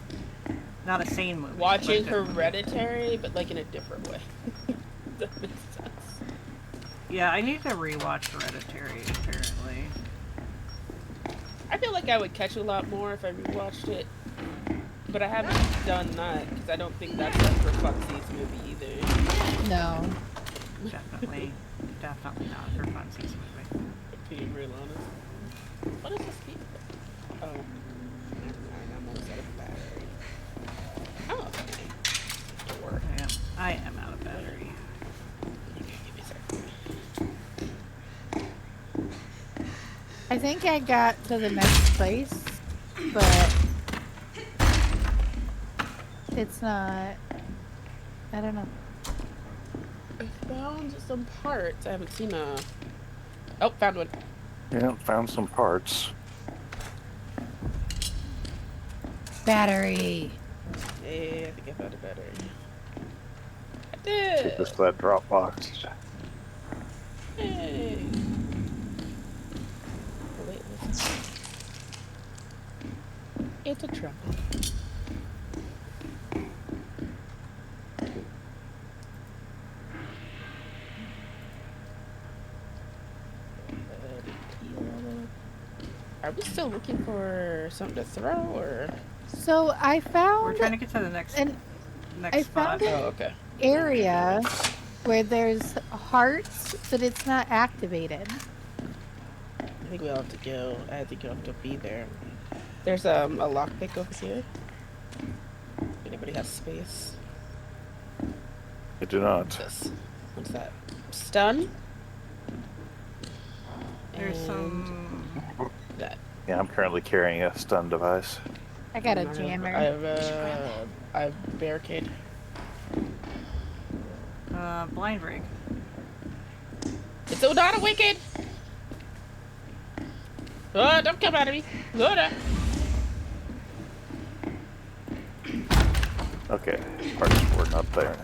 Not a sane movie. watching but a- Hereditary, but like in a different way. That makes sense. Yeah, I need to rewatch Hereditary, apparently. I feel like I would catch a lot more if I rewatched it, but I haven't done that because I don't think that's like for Fucksy's movie either. No. Definitely. Definitely not for Funsies movie. Being real honest. What is this speed? Oh, never mind. I'm almost out of battery. Oh, okay. Door. I am out of battery. Give me a second. I think I got to the next place, but it's not. I don't know. I found some parts. I haven't seen a. Oh, found one. Yeah, found some parts. Battery. Hey, I think I found a battery. I Take did. this to that drop box. Hey. Oh, wait, what's this? It's a trumpet. Are we still looking for something to throw, or? So I We're found trying to get to the next an next spot. found it. Oh, okay. area where there's hearts, but it's not activated. I think we'll have to go. I think you'll have to be there. There's a lockpick over here. If anybody has space. I do not. What's this? What's that? Stun. There's And some. that. Yeah, I'm currently carrying a stun device. I got a I have jammer. I have barricade. Blind rig. It's not a wicked. Oh, don't come out of me. No, no. Okay, parts were not there.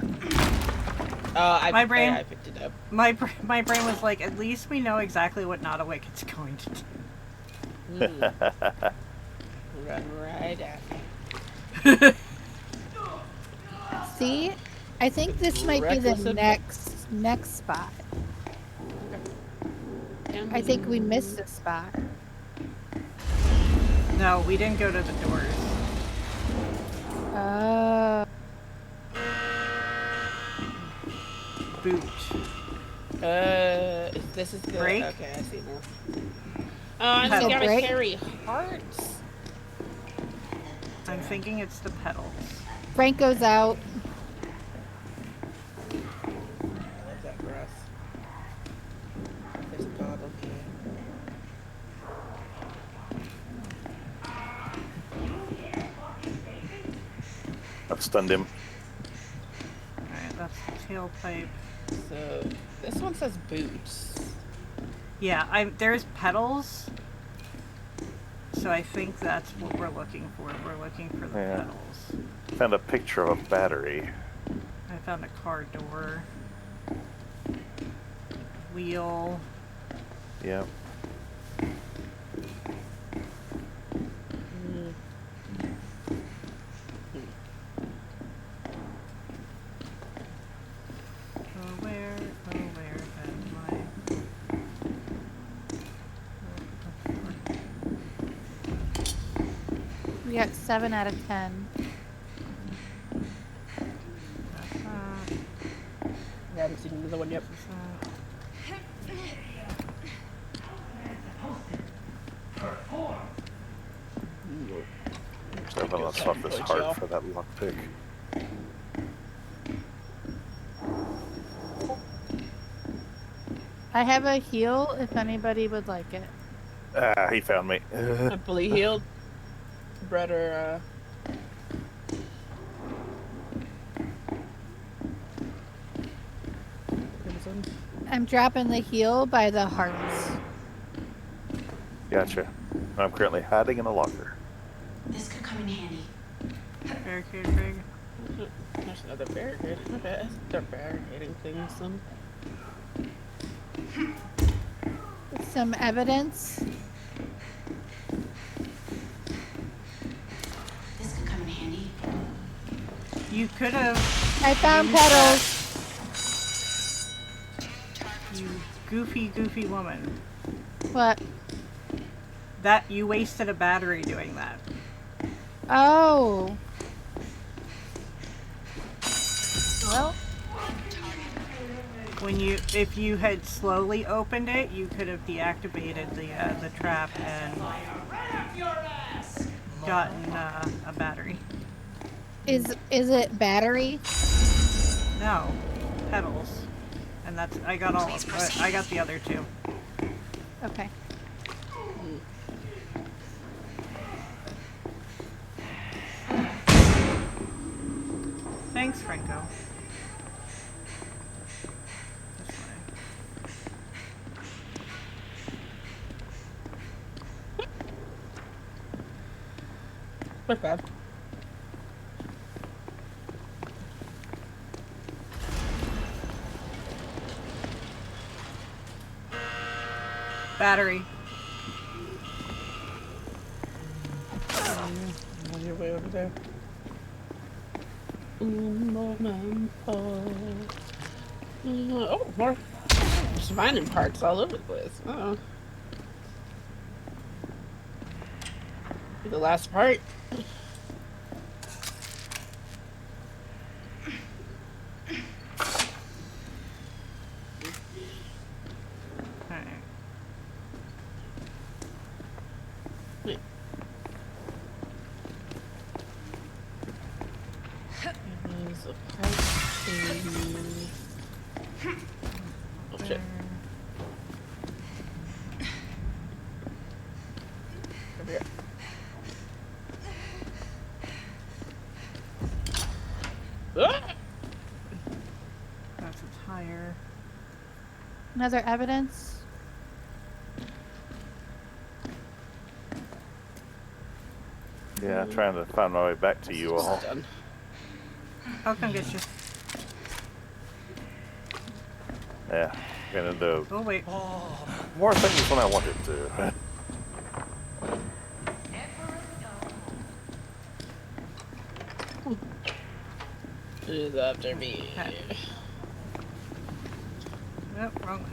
My brain- I picked it up. My brain was like, at least we know exactly what Not Awake is going to do. Run right at me. See, I think this might be Reckless the advance. next spot. I think we missed a spot. No, we didn't go to the doors. Boot. This is the Break? Okay, I see now. I think I gotta Break? carry hearts. I'm thinking it's the pedals. Franco's out. I love that grass. There's a goblin here. I've stunned him. Alright, that's the tailpipe. So this one says boots. Yeah, there's pedals. So I think that's what we're looking for. We're looking for the Yeah. pedals. Found a picture of a battery. I found a car door. Wheel. Yeah. Where am I? We got 7 out of 10. That's that. I haven't seen another one yet. That's that. So let's swap this heart for that lockpick. I have a heal if anybody would like it. Ah, he found me. Happily healed. Brother, Crimson. I'm dropping the heal by the hearts. Gotcha. I'm currently hiding in a locker. This could come in handy. Barricade rig. There's another barricade. Okay, they're barricading things. Some evidence. This could come in handy. You could have, I found pedals. you goofy woman. What? That you wasted a battery doing that. Oh. Well, If you had slowly opened it, you could have deactivated the trap and gotten a battery. is it battery? No, pedals, and that's I got all of I got the other two. Okay. Thanks, Franco. This way. Not bad. Battery. On your way over there. Un momento. Oh, more. Just finding parts all over the place. Oh. The last part. Alright. Wait. There's a pipe thing. Oh shit. Over here. Ah! That's a tire. Another evidence. Yeah, trying to find my way back to you all. Done. I'll come get you. Yeah, gonna do Oh wait. more things than I wanted to. Who's after me? Okay. Nope, wrong way.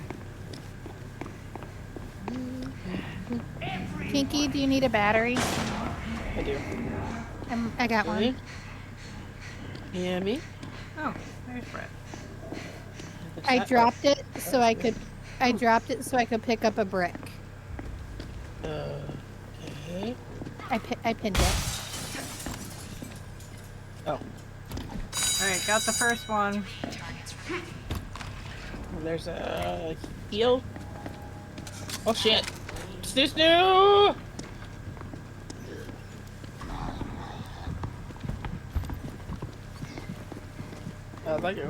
Pinky, do you need a battery? I do. I got Really? one. Yeah, me? Oh, there's Brett. I That- dropped it so that's I good. could. I dropped it so I could pick up a brick. Okay. I pinned it. Oh, Alright, got the first one. there's a heal. Oh shit! Snoo snoo! Like it.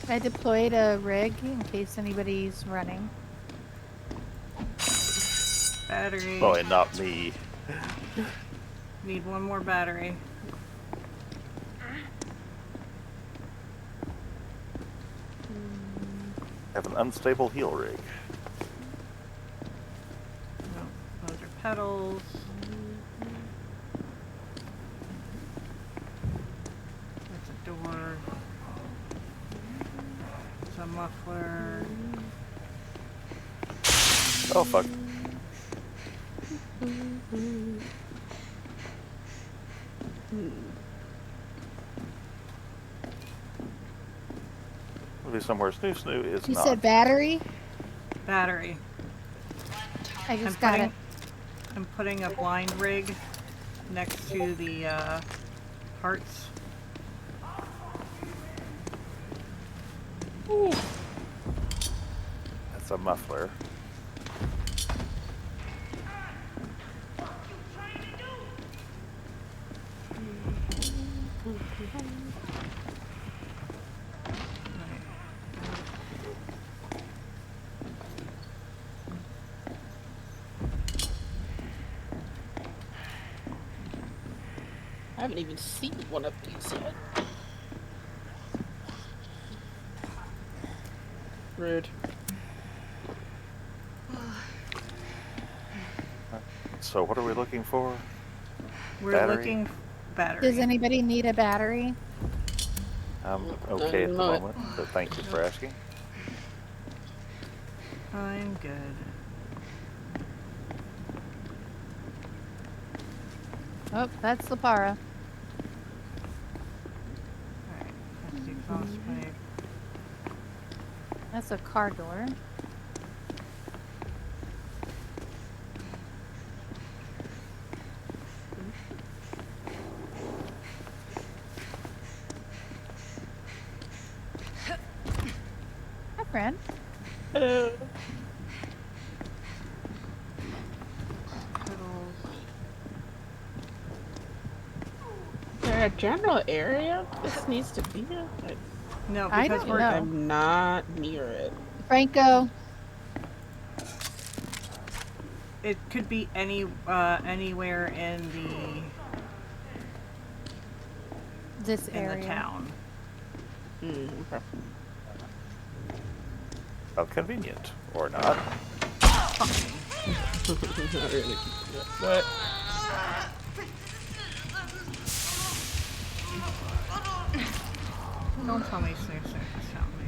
I deployed a rig in case anybody's running. Battery. Oh, and not me. Need one more battery. Have an unstable heel rig. No, those are pedals. That's a door. It's a muffler. Oh fuck. It'll be somewhere Snoo Snoo is You not. said battery? Battery. I just got it. I'm putting a blind rig next to the parts. That's a muffler. I haven't even seen one of these yet. Rude. So what are we looking for? We're Battery? looking battery. Does anybody need a battery? I'm okay at the No. moment, but thank you for asking. I'm good. Oh, that's Lapara. Alright, that's the exhaust pipe. That's a car door. Hi, friend. Hello. Pedals. Is there a general area this needs to be in? No, I because don't we're know. I'm not near it. Franco. it could be anywhere in This the area. town. Okay. How convenient, or not. Not really. But Don't tell me Snoo Snoo just found me.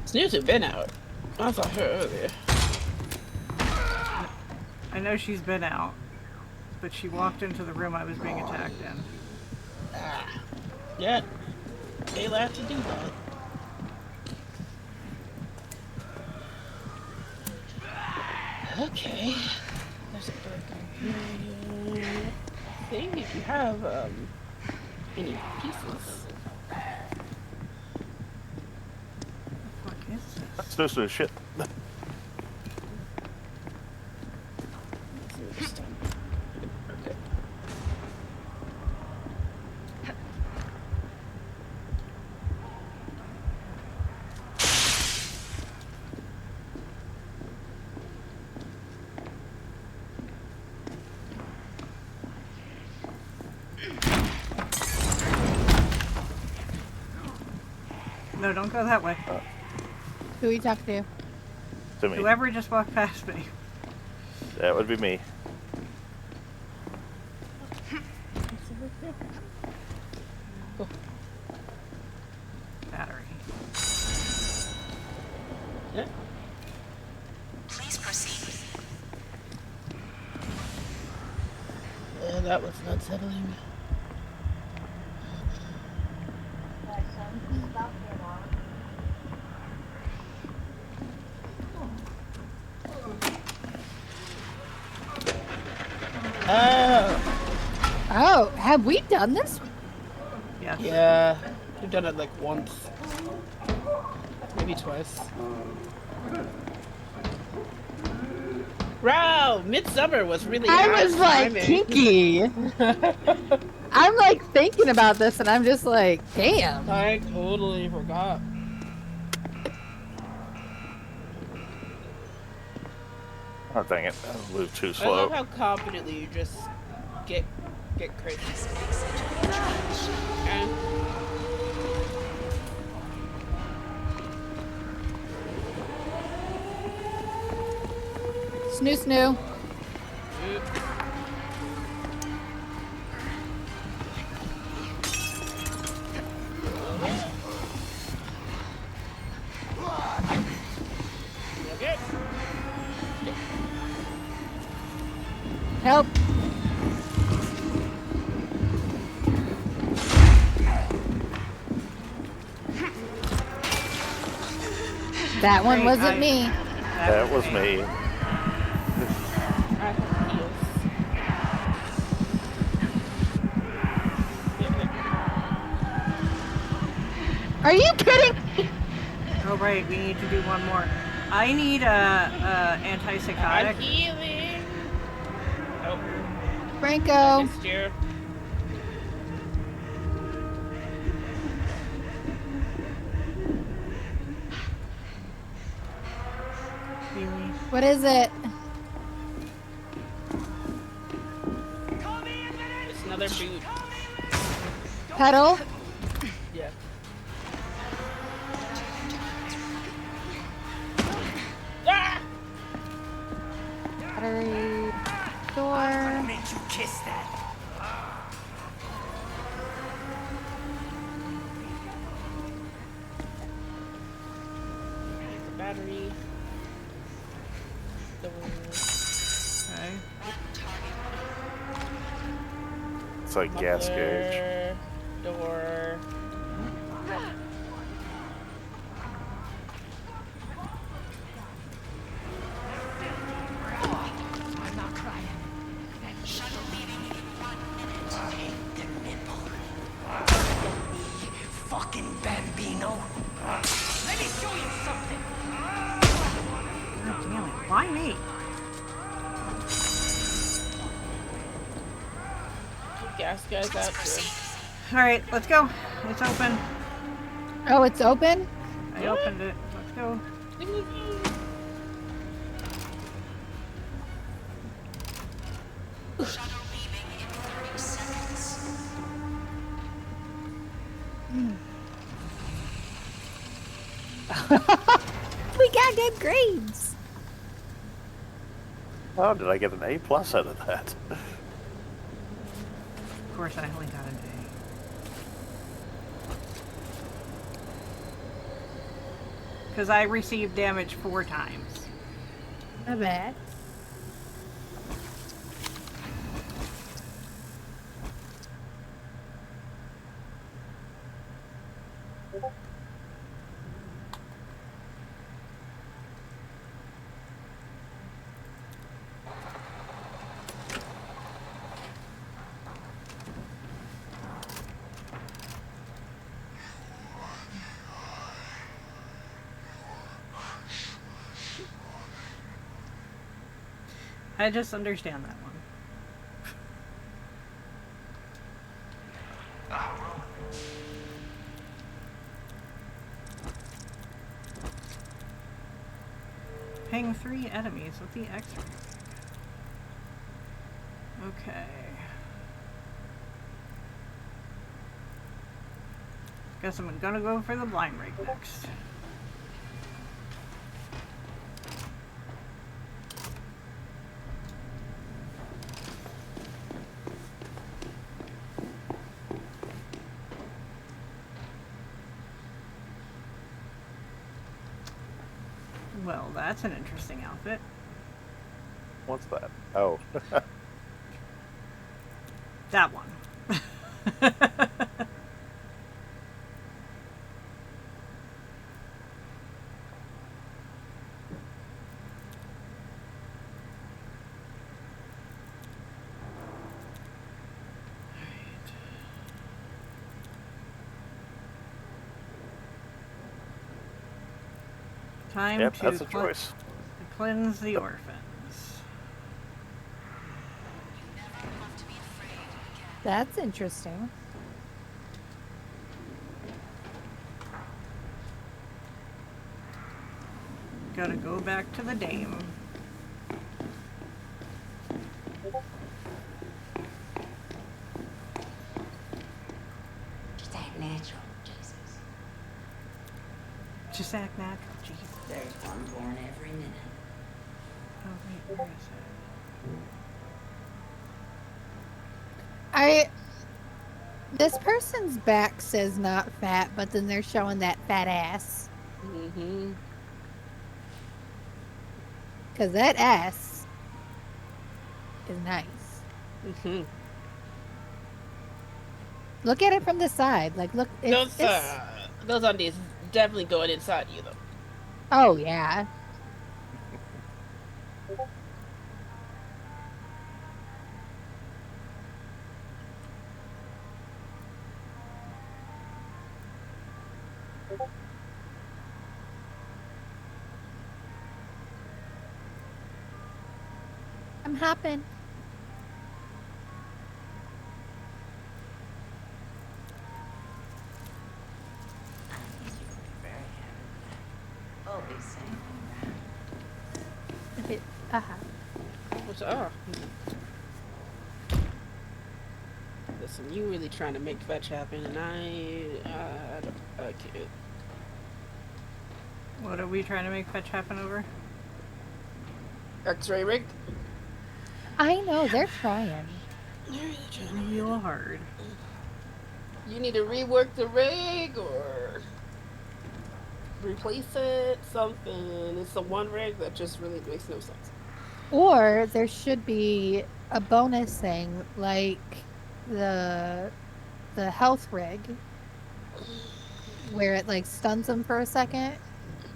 Snooze had been out. I saw her earlier. I know she's been out, but she walked into the room I was being attacked in. Yeah. They allowed to do that. Okay. There's a burger here. I think if you have any pieces. What the fuck is this? That's no sort of shit. Let's see what this time. Okay. No, don't go that way. Who we talk to? To me. Whoever just walked past me. That would be me. Battery. Yeah. that was unsettling. My son stopped him on. Oh, Oh, have we done this? Yes. yeah. We've done it like once. Maybe twice. Wow, Midsummer was really I apt was like, timing. kinky. I'm like thinking about this and I'm just like, damn. I totally forgot. Oh, dang it. I moved too I slow. love how confidently you just get crazy. And Snoo snoo. okay. Help. That one Great, wasn't me. That was me. I have heels. Are you kidding? Oh right, we need to do one more. I need a antipsychotic. I'm healing. Oh, Franco. missed you. Really? What is it? It's another boot. Pedal? Yeah. Ah! Battery. Door. Make you kiss that. Battery. Door. Okay. It's like gas gauge. Muffler, Door. I'm not crying. Shuttle leaving in 1 minute. Take the nipple. Fucking Bambino. Let me show you something. God damn it. Why me? Gas guy's out too. Alright, let's go. It's open. Oh, it's open? I opened it. Let's go. Shuttle leaving in 30 seconds. We got good grades. Oh, did I get an A plus out of that? Of course, I only got an A. Because I received damage 4 times. Not bad. I just understand that one. Ping 3 enemies with the X-ray. Okay. Guess I'm gonna go for the blind rig next. Well, that's an interesting outfit. What's that? Oh. That one. Time Yep, to that's a choice. cleanse the orphans. That's interesting. Gotta go back to the dame. Just act natural, Jesus. Just act natural, Jesus. There's one born every minute. Oh wait, where is it? This person's back says not fat, but then they're showing that fat ass. Mm-hmm. Because that ass is nice. Mm-hmm. Look at it from the side. Like, look. Those undies definitely going inside you, though. Oh, yeah. I'm hopping. I'll be saying Which, listen, you really trying to make fetch happen, and I can't. What are we trying to make fetch happen over? X-ray rigged. I know, they're trying. They're really trying. Real hard. You need to rework the rig or replace it. Something. It's the one rig that just really makes no sense. Or there should be a bonus thing like the health rig where it like stuns them for a second.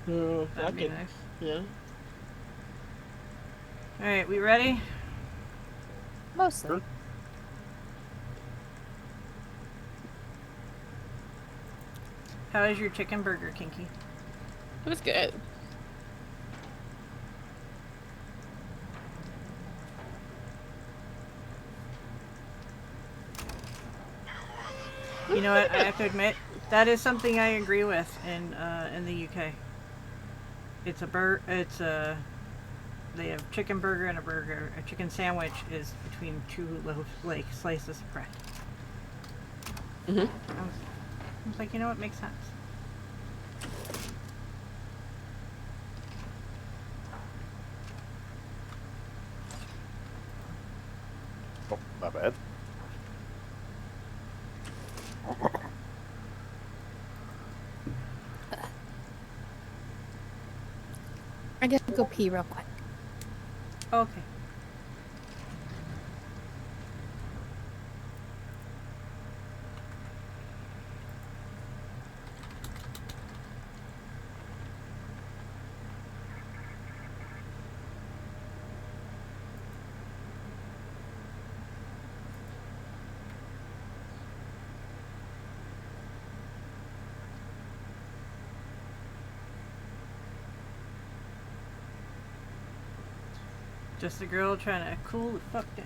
That'd be nice. Yeah. Alright, we ready? Mostly. How is your chicken burger, Kinky? It was good. You know what? I have to admit, that is something I agree with in the UK. They have chicken burger and a burger. A chicken sandwich is between two slices of bread. Mm-hmm. I was like, you know what? Makes sense. Oh, my bad. I'm gonna go pee real quick. Okay. Just a girl trying to cool the fuck down.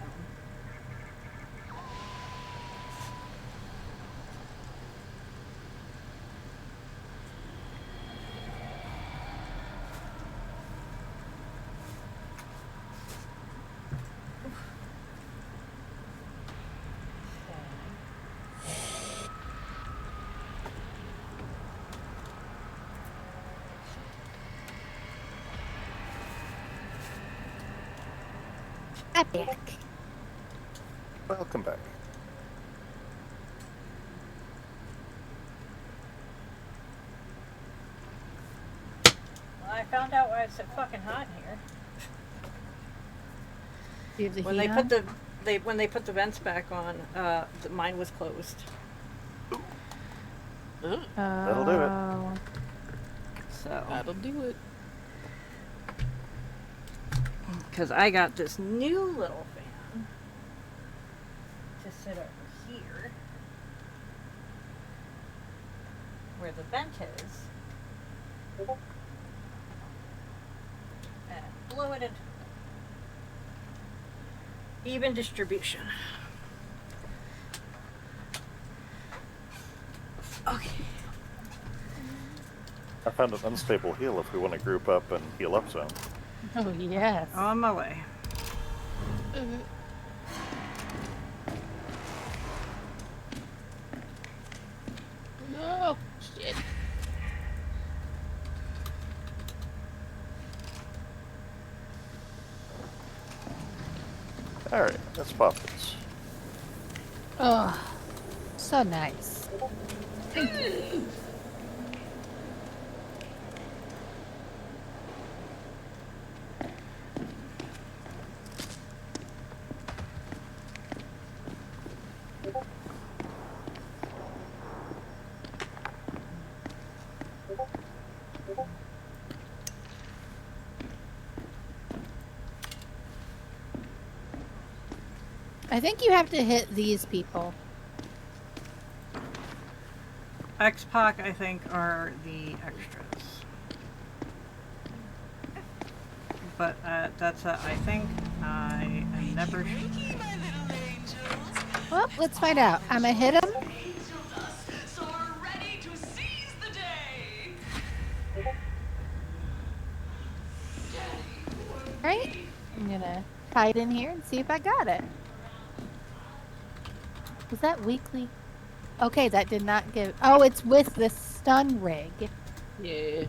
Epic. Welcome back. Well, I found out why it's so fucking hot in here. Do you have the When heat they on? put the when they put the vents back on, mine was closed. That'll do it. So, That'll do it. because I got this new little fan to sit over here, where the vent is, and blow it into even distribution. Okay. I found an unstable heal if we want to group up and heal up some. Oh, yes. On my way. No, shit. Alright, let's pop this. Oh, so nice. I think you have to hit these people. X-Pac, I think, are the extras. But that's I think I am never. Well, let's find out. I'm gonna hit him. Right? I'm gonna hide in here and see if I got it. Was that weekly? Okay, that did not give. Oh, it's with the stun rig. Yeah.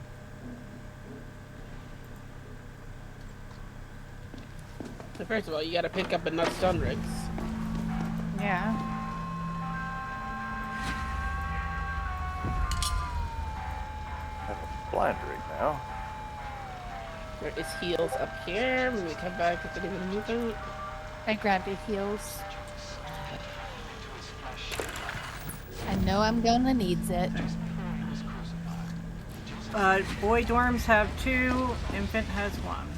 So first of all, you gotta pick up enough stun rigs. Yeah. I have a blind rig now. There is heals up here. When we come back, if anyone needs them. I grabbed your heels. I know I'm gonna needs it. Boy dorms have 2, infant has 1.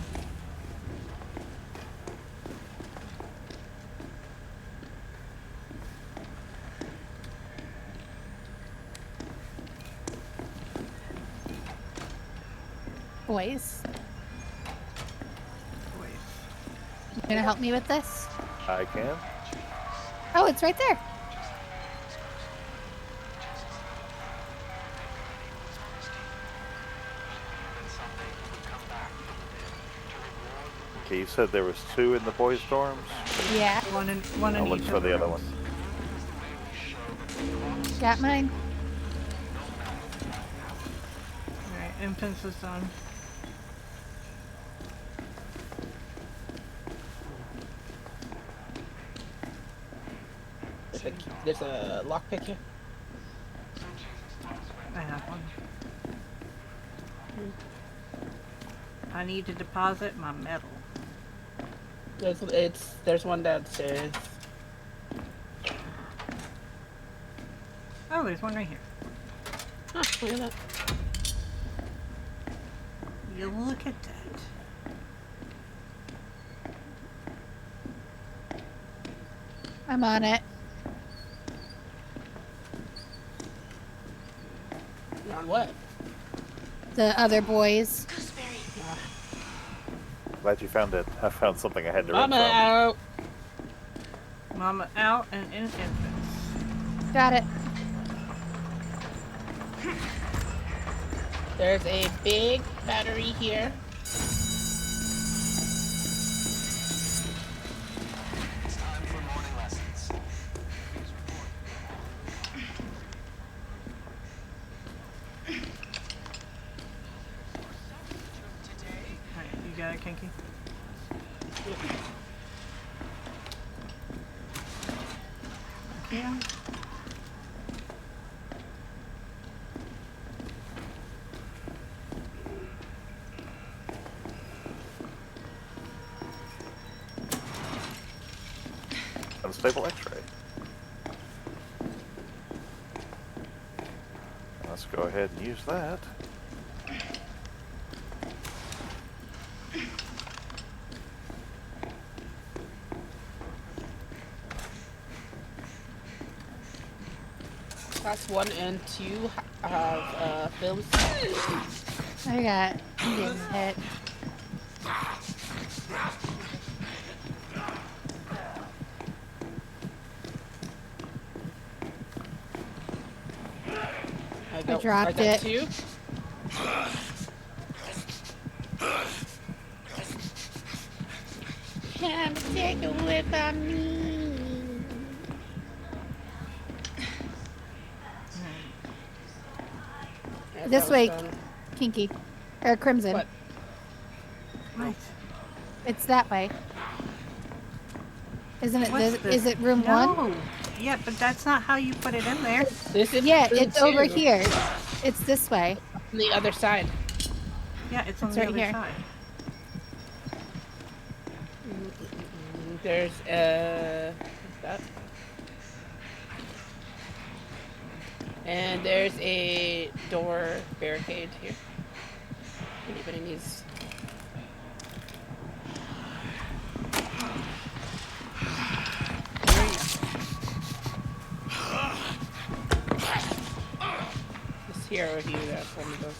Boys, Boys. you gonna help me with this? I can. Oh, it's right there. Okay, you said there was 2 in the boys' dorms? Yeah, One in I'll look each for of the other rooms. one. got mine. Alright, infants is done. There's a lockpick here. I have one. I need to deposit my metal. There's one downstairs. Oh, there's one right here. Huh, look at that. You look at that. I'm on it. On what? The other boys. Glad you found it. I found something I had to run Mama from. out. Mama out and in infants. Got it. There's a big battery here. It's time for morning lessons. Alright, you got it, Kinky? Yeah. unstable X-ray. Let's go ahead and use that. Class 1 and 2 have films. I'm getting hit. I dropped got it. 2. Come take a whip on me. Yeah, This that was way, done. Kinky. Or Crimson. What? Right. It's that way. Isn't it? What's this? Is it room No. 1? Yeah, but that's not how you put it in there. This is Yeah, room it's over 2. here. It's this way. On the other side. Yeah, it's on It's the right other here. side. There's that. And there's a door barricade here. Anybody needs. This hero here, that's one of those.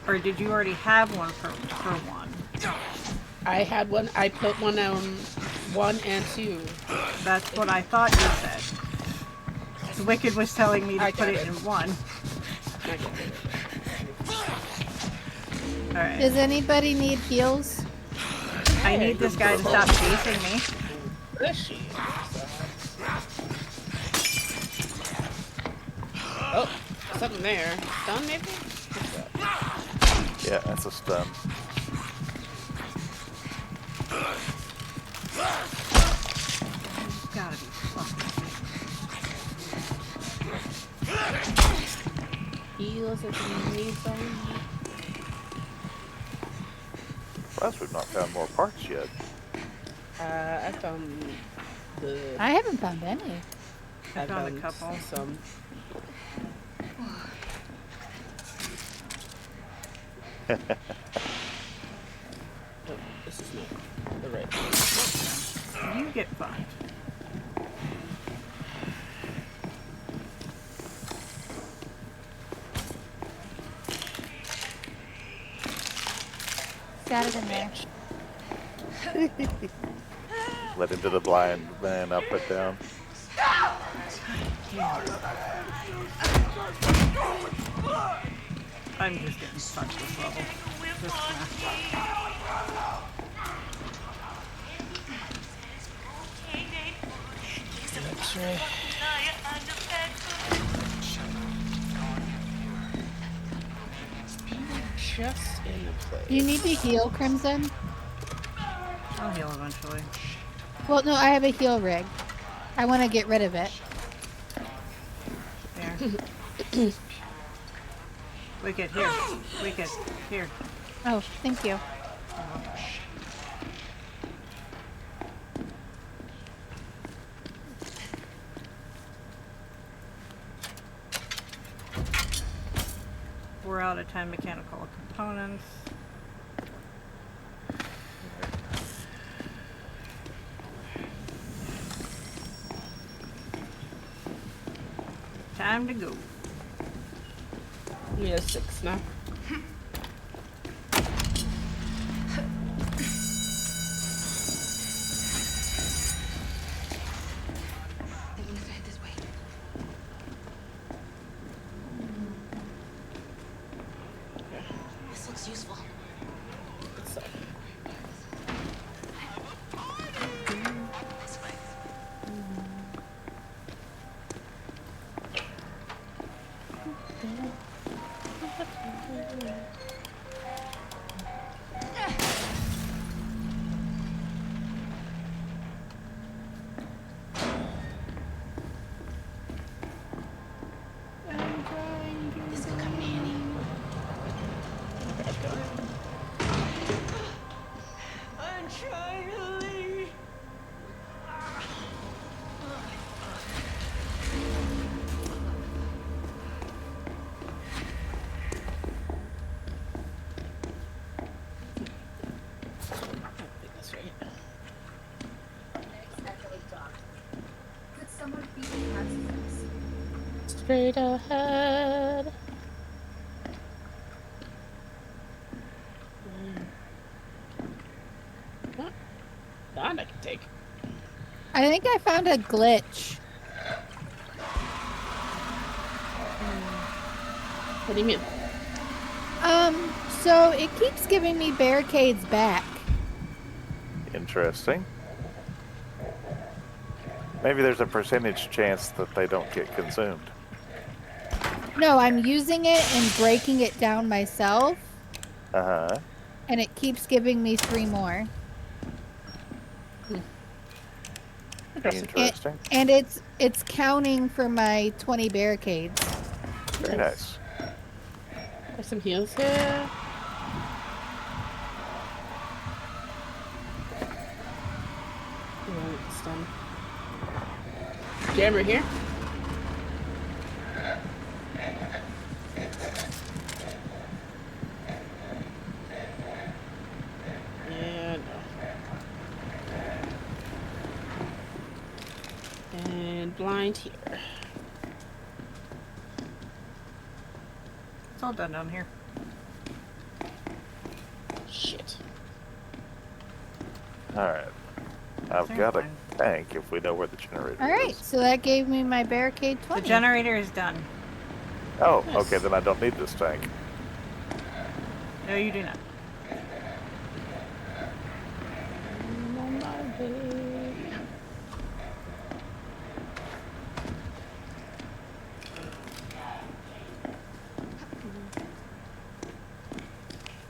Or did you already have one for one? I had one. I put one on 1 and 2. That's what I thought you said. The Wicked was telling me to I put got it it. in one. Alright. Does anybody need heals? I need this guy to stop chasing me. Where is she? Oh, something there. Stun maybe? What's that? Yeah, that's a stun. You've gotta be fucking Heals if you need some. Plus, we've not found more parts yet. I found the. I haven't found any. I found a couple. Some. Oh, this is not the right one. You get fucked. Got it in there. Let into the blind man up and down. I'm just getting fucked this level. This crap. That's right. Just in the place. Do you need to heal, Crimson? I'll heal eventually. Well, no, I have a heal rig. I want to get rid of it. There. Wicked, here. Wicked, here. Oh, thank you. We're out of 10 mechanical components. Time to go. We have 6 now. This looks useful. So. This way. This could come in handy. I'm trying to leave. Straight ahead. That I can take. I think I found a glitch. What do you mean? So it keeps giving me barricades back. Interesting. Maybe there's a percentage chance that they don't get consumed. No, I'm using it and breaking it down myself, Uh-huh. and it keeps giving me 3 more. Interesting. And it's counting for my 20 barricades. Very nice. There's some heals here. Oh, it's done. Jammer here. Yeah, no. And blind here. It's all done down here. Shit. Alright. I've They're got a fine. tank if we know where the generator All right, is. so that gave me my barricade 20. The generator is done. Oh, Nice. okay, then I don't need this tank. No, you do not. I'm on my way.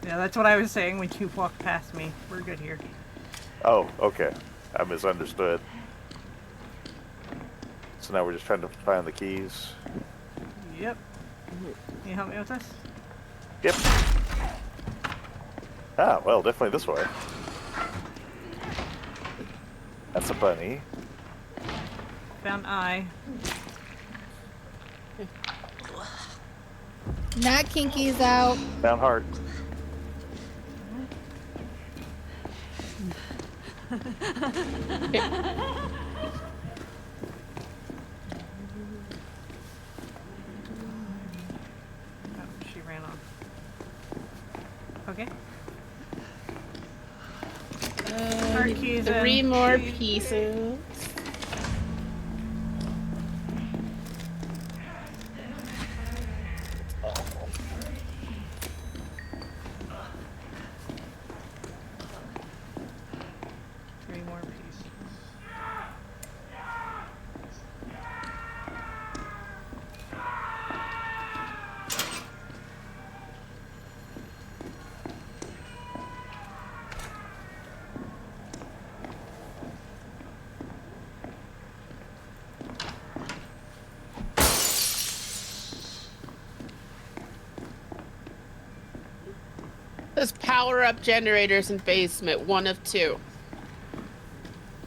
Yeah, that's what I was saying when you walked past me. We're good here. Oh, okay. I misunderstood. So now we're just trying to find the keys. Yep. Can you help me with this? Yep. Ah, well, definitely this way. That's a bunny. Found I. Not Kinky's out. Down heart. Oh, she ran off. Okay. Heart Need keys 3 in. more pieces. Three more pieces. There's power up generators in basement, 1 of 2.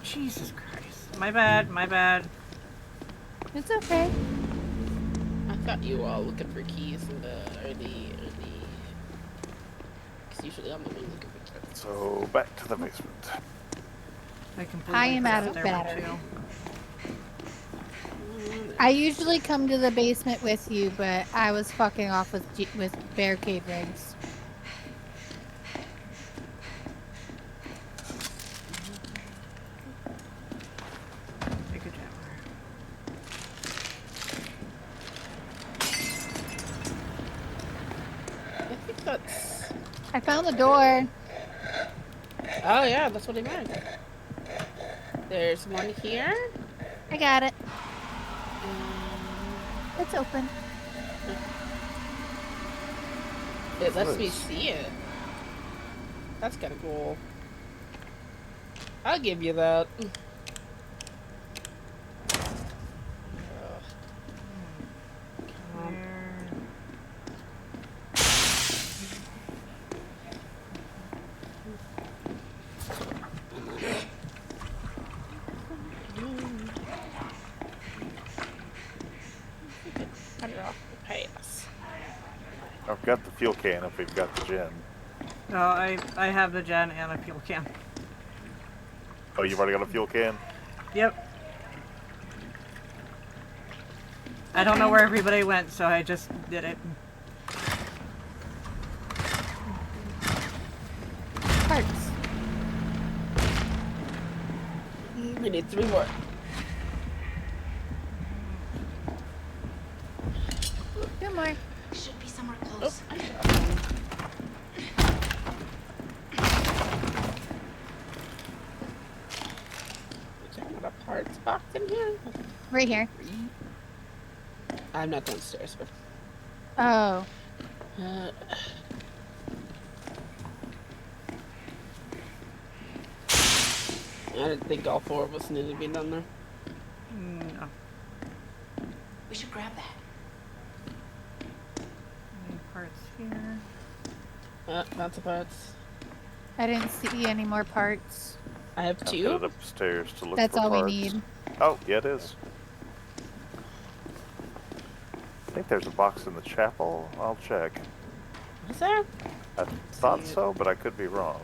Jesus Christ. My bad, my bad. It's okay. I thought you were all looking for keys in the early. Because usually I'm the one looking for keys. So, back to the basement. I completely I am out forgot of there were battery. 2. I usually come to the basement with you, but I was fucking off with barricade rigs. Take a jammer. I think that's. I found the door. Oh, yeah, that's what I meant. There's one here. I got it. Um, It's open. it lets me Nice. see it. That's kind of cool. I'll give you that. There. Cut it off the pass. I've got the fuel can if we've got the gen. No, I have the gen and a fuel can. Oh, you've already got a fuel can? Yep. I don't know where everybody went, so I just did it. Parts. We need 3 more. Two more. Should be somewhere Oh, close. I got one. Is there not a parts box in here? Right here. I'm not downstairs. Oh. Uh, I didn't think all 4 of us needed to be down there. No. We should grab that. Any parts here? Lots of parts. I didn't see any more parts. I have I'll 2. get it upstairs to look That's for all parts. we need. Oh, yeah, it is. I think there's a box in the chapel. I'll check. Is there? I thought so, but I could be wrong.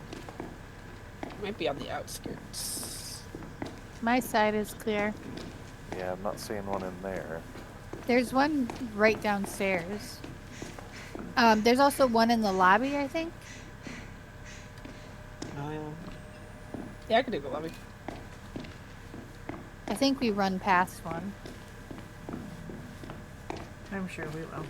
Might be on the outskirts. My side is clear. Yeah, I'm not seeing one in there. There's one right downstairs. There's also one in the lobby, I think. Oh, yeah. Yeah, I can do the lobby. I think we run past one. I'm sure we will.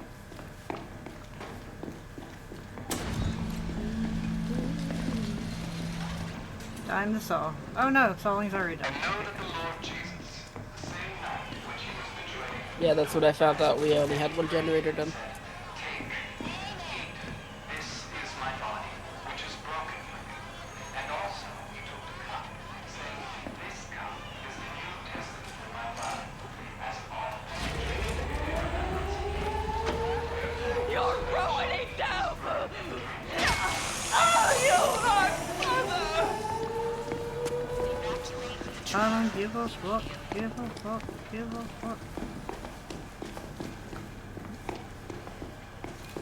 Time to saw. Oh no, sawing's already done. Know that the Lord Jesus, the same night which he was betrayed, Yeah, that's what I found out. We only had 1 generator done. this is my body, which is broken for you. And also he took the cup, saying, this cup is the New Testament of my blood, as often You're ruining them! Oh, you are mother! I don't give a fuck, give a fuck, give a fuck.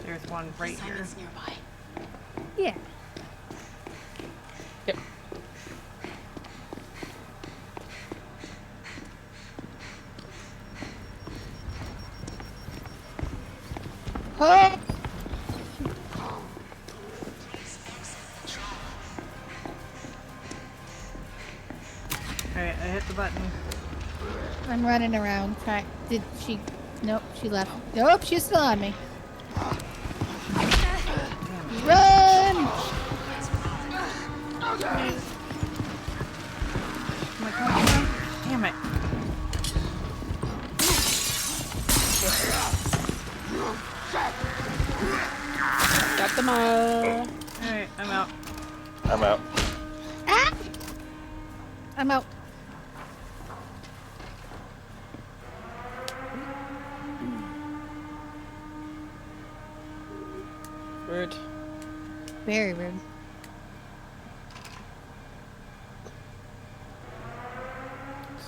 There's one right here. Simon's nearby. Yeah. Yep. Oh! Alright, I hit the button. I'm running around. Did she? Nope, she left. Nope, she's still on me. Run! Come on, come on. Damn it. Got them all. Alright, I'm out. I'm out. Ah! I'm out. Rude. Very rude.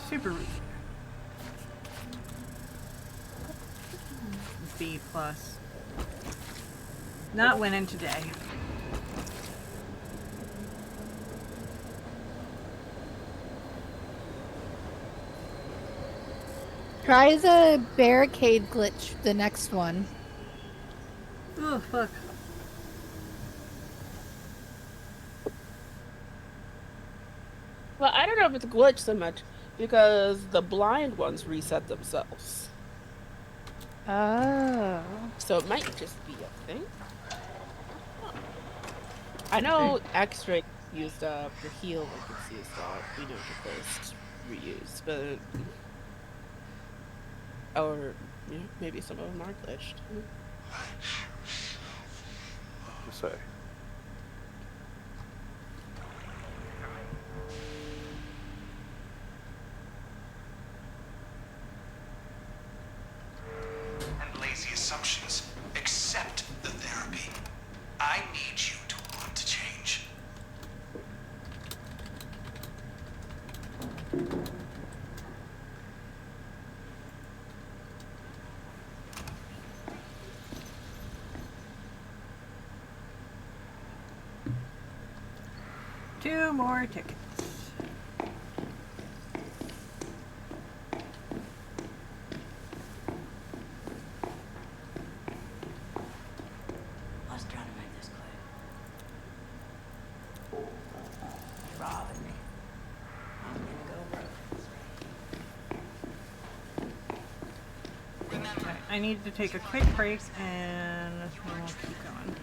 Super rude. B plus. Not winning today. Try the barricade glitch, the next one. Oh fuck. Well, I don't know if it's a glitch so much because the blind ones reset themselves. Oh. So it might just be a thing. I know X-ray used up, the heal was used up, we know that those reused, but or you know, maybe some of them are glitched. To say. and lazy assumptions. Accept the therapy. I need you to want to change. Two more tickets. I need to take a quick break and we'll keep going.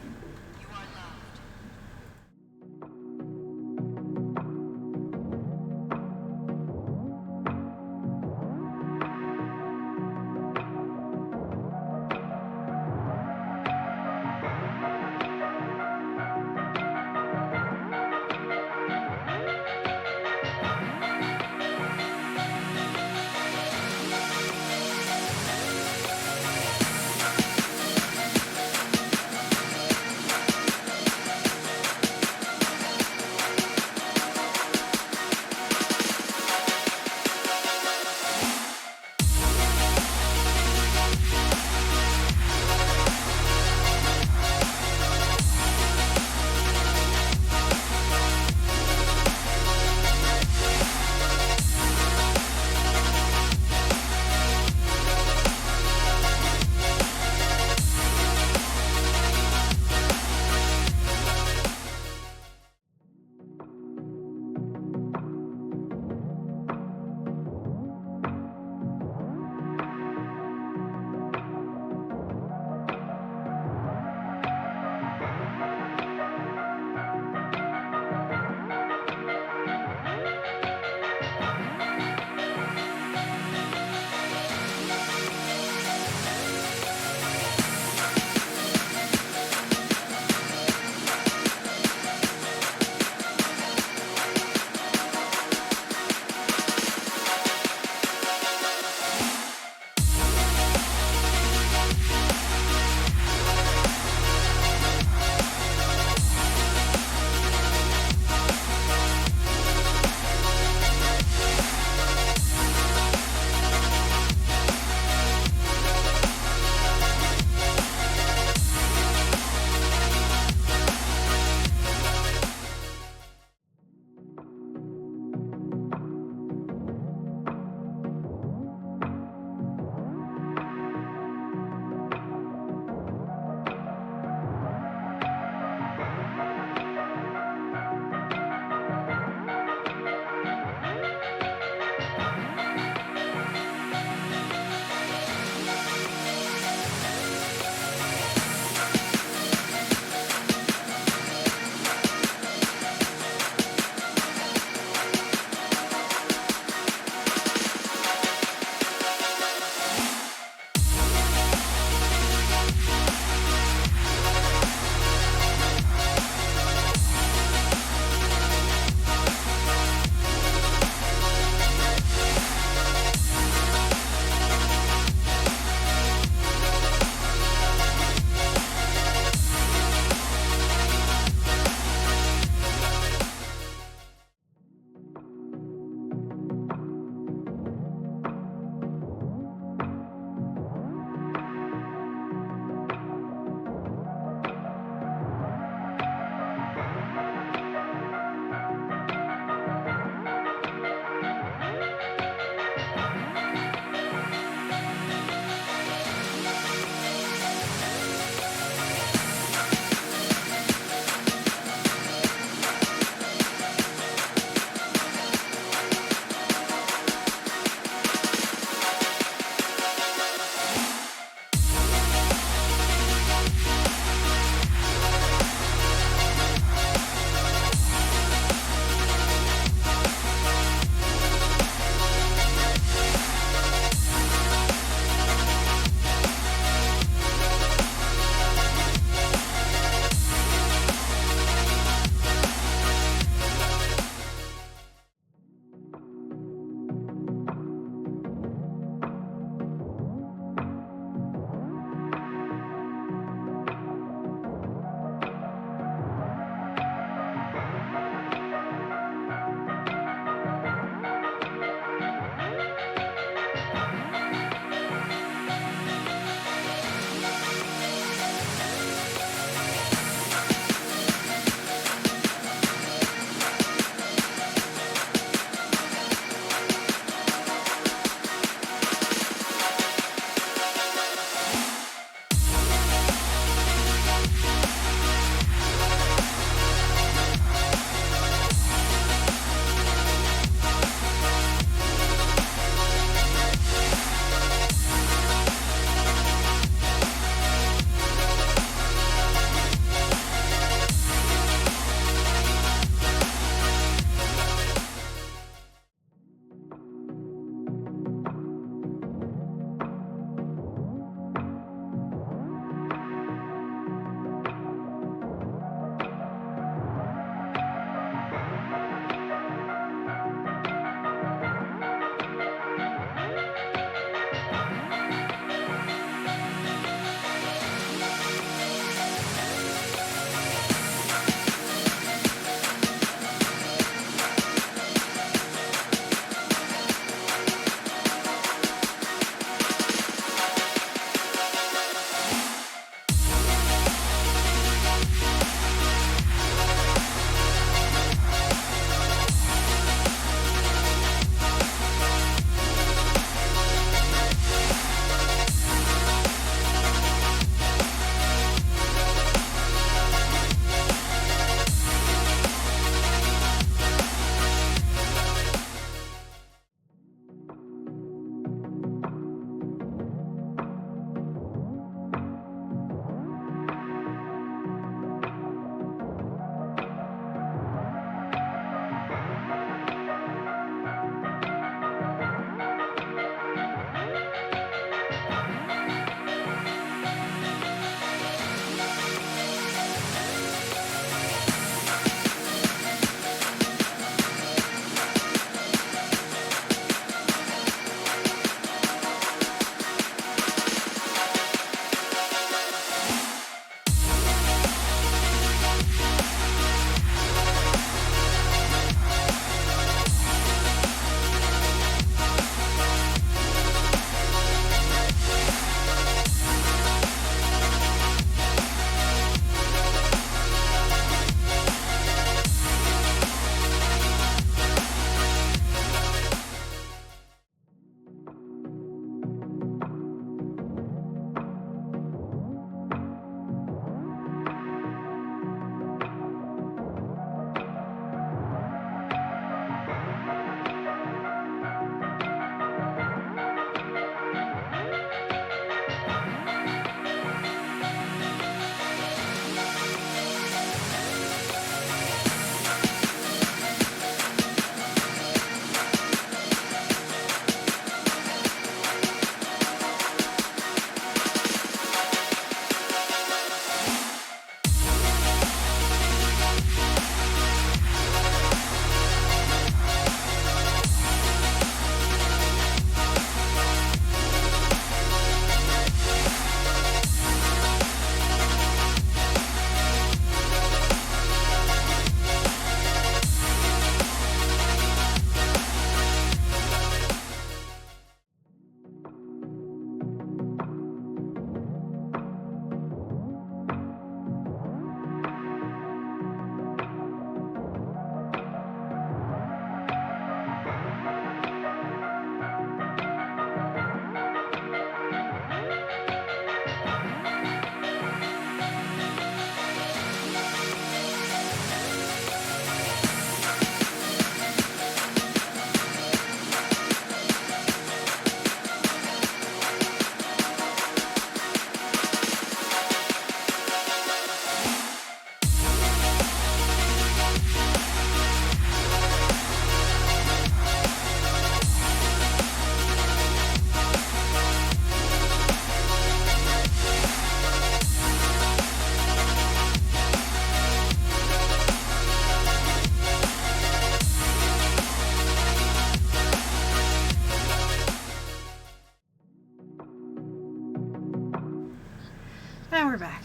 And we're back.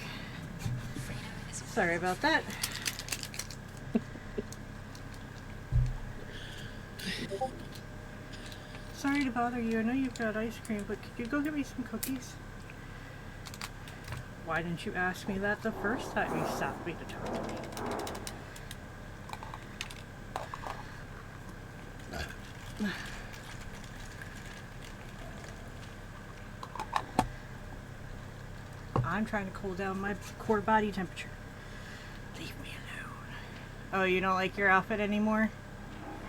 Sorry about that. Sorry to bother you. I know you've got ice cream, but could you go get me some cookies? Why didn't you ask me that the first time you stopped me to talk to me? I'm trying to cool down my core body temperature. Leave me alone. Oh, you don't like your outfit anymore?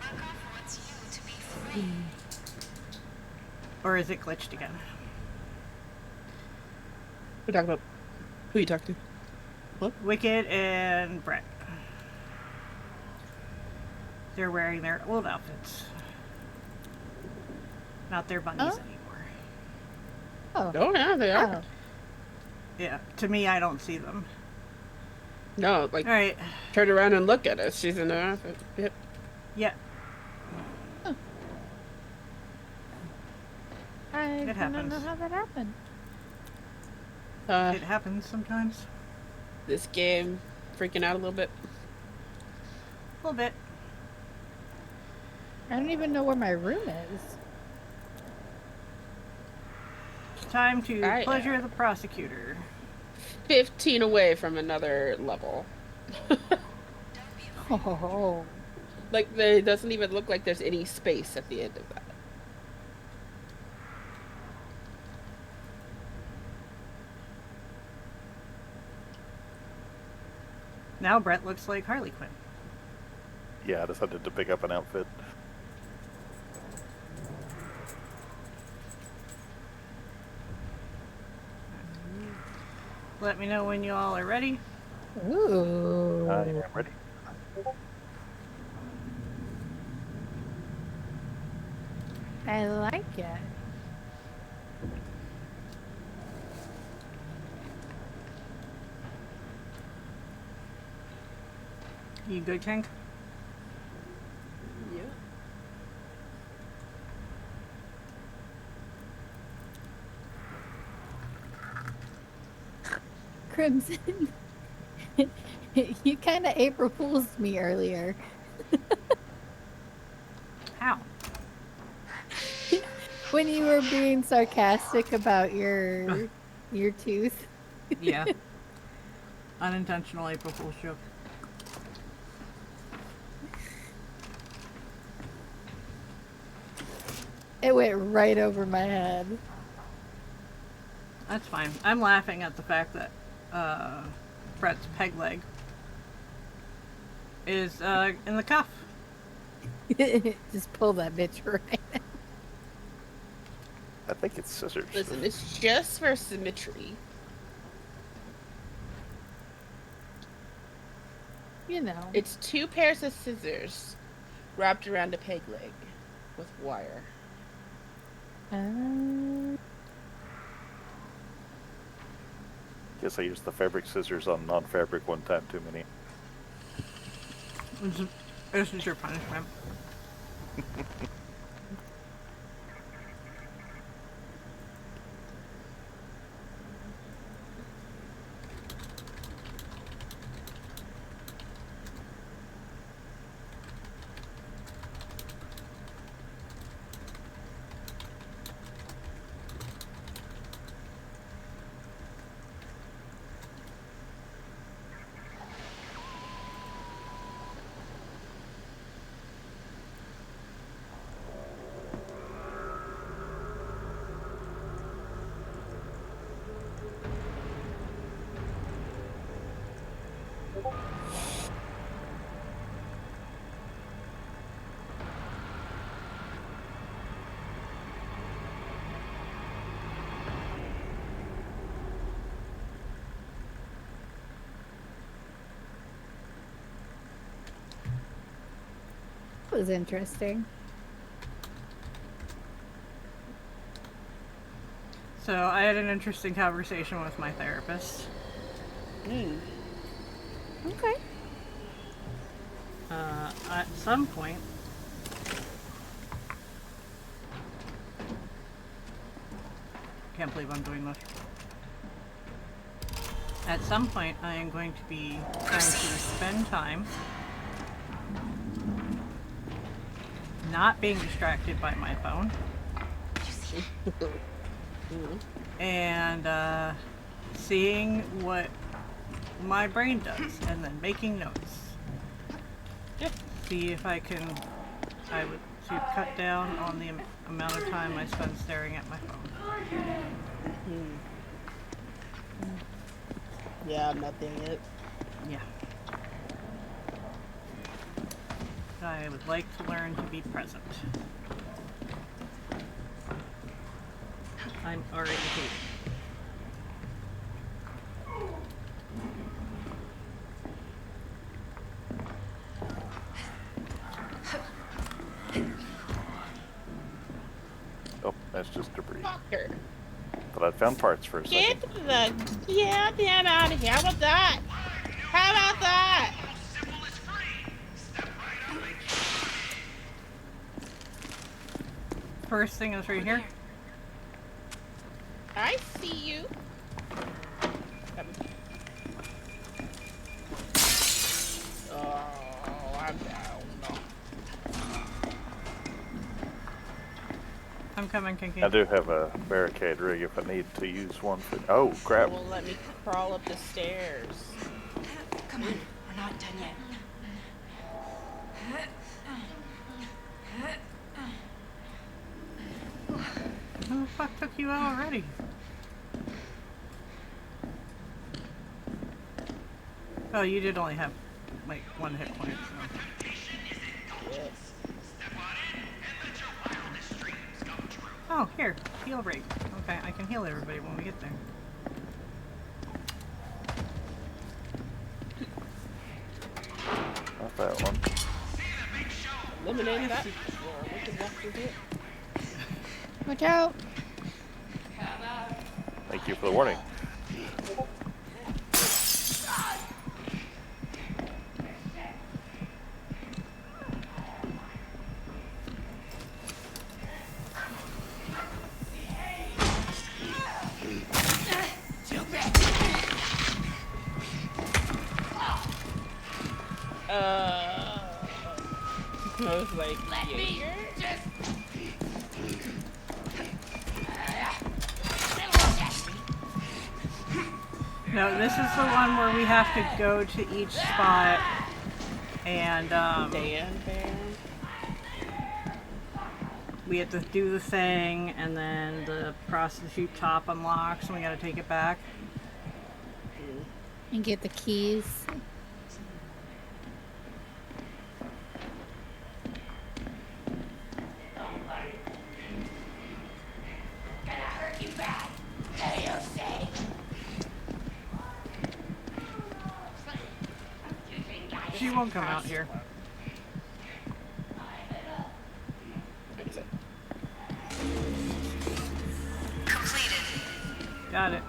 Knockoff wants you to be free. Or is it glitched again? We're talking about who you talk to. Wicked and Brett. They're wearing their old outfits. Not their bunnies Oh. anymore. Oh. Oh yeah, they are. Oh. Yeah, to me, I don't see them. No, like Alright. turn around and look at us. She's in her outfit. Yep. Yeah, I It don't happens. know how that happened. it happens sometimes. This game freaking out a little bit. A little bit. I don't even know where my room is. Time to I- pleasure the prosecutor. 15 away from another level. Oh. Like there doesn't even look like there's any space at the end of that. Now Brett looks like Harley Quinn. Yeah, I decided to pick up an outfit. Let me know when you all are ready. Ooh. I am ready. I like it. You good, Tank? Yeah. Crimson. You kind of April Fool's me earlier. How? When you were being sarcastic about your tooth. Yeah. Unintentional April Fool's joke. It went right over my head. That's fine. I'm laughing at the fact that Brett's peg leg is in the cuff. Just pull that bitch right. I think it's scissors. Listen, it's just for symmetry. You know. It's 2 pairs of scissors wrapped around a peg leg with wire. Guess I used the fabric scissors on non-fabric one time too many. This is your punishment. That was interesting. So I had an interesting conversation with my therapist. Okay. At some point, can't believe I'm doing this. At some point, I am going to be trying to spend time not being distracted by my phone and seeing what my brain does and then making notes. See if I would to cut down on the amount of time I spend staring at my phone. Yeah, I'm not there yet. Yeah. I would like to learn to be present. I'm already here. Oh, that's just debris. Fucker. But I found parts for a second. Get that out of here. How about that? How about that? First thing is right here. I see you. Oh, I'm down. I'm coming, Kinky. I do have a barricade rig if I need to use one for. Oh crap! Well, let me crawl up the stairs. Come on, we're not done yet. Who the fuck took you out already? Oh, you did only have like 1 hit point. So. Yes. Oh, here, heal rate. Okay, I can heal everybody when we get there. Not that one. Eliminate that. We can walk through it. Watch out! Thank you for the warning. I was like, Let me just. No, this is the one where we have to go to each spot and Dan Bear. we have to do the thing and then the prostitute top unlocks and we gotta take it back. And get the keys. She won't come out here. Completed. Got it.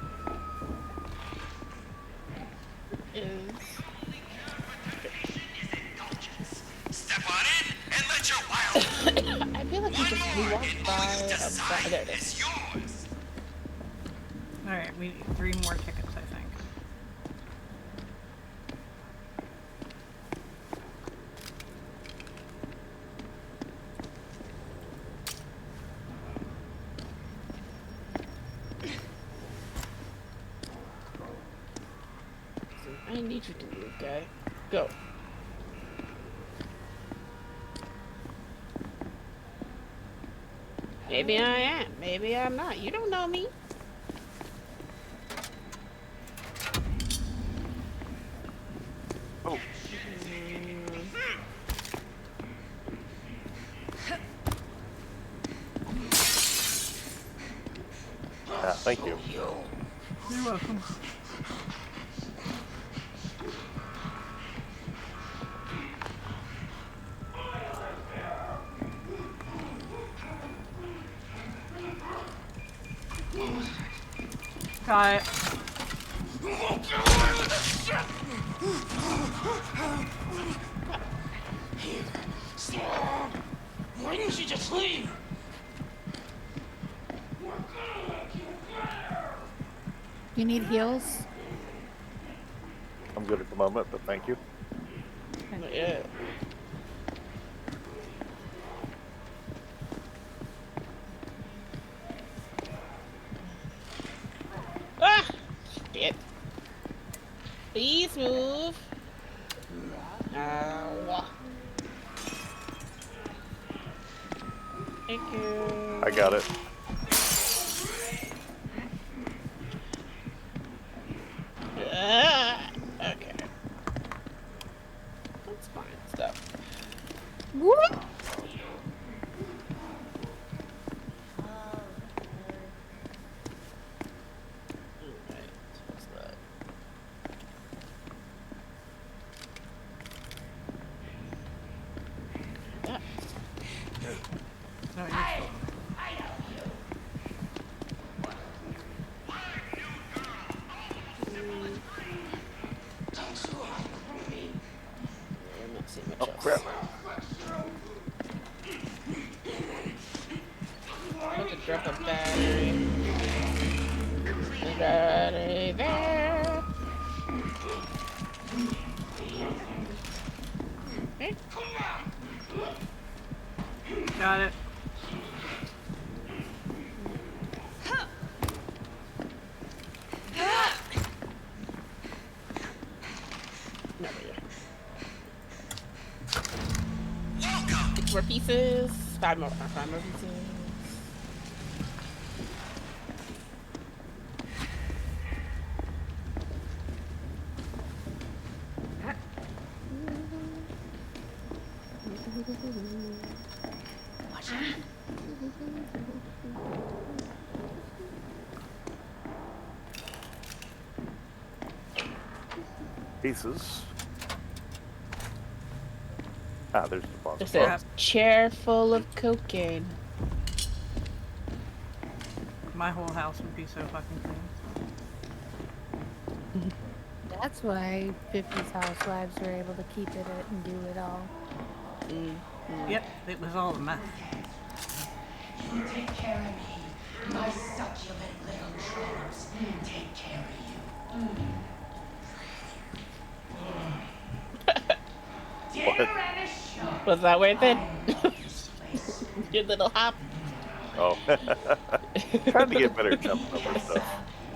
Step on in and let your wild I feel like we walked by there it is. is yours. Alright, we need 3 more tickets, I think. I need you to move, guy. Go. Maybe I am. Maybe I'm not. You don't know me. Oh, thank you. You're welcome. Got it. Why didn't you just leave? You need heals? I'm good at the moment, but thank you. Not yet. Ah! Shit. Please move. Ow. Thank you. I got it. Okay. That's fine stuff. What? Alright, what's that? That. No, you're still- I'm not seeing much Oh else. crap! Look at drop a battery. The battery there. Okay. Got it. No, there you go. Welcome. 6 more pieces. 5 more pieces. Pieces. Ah, there's the box. There's a chair full of cocaine. My whole house would be so fucking clean. That's why 50's housewives were able to keep it and do it all. Yep, it was all a mess. You take care of me. My succulent little trolls take care of you. Dinner and a show. Was that worth it? This place. Your little hop. Oh, trying to get better jump over stuff.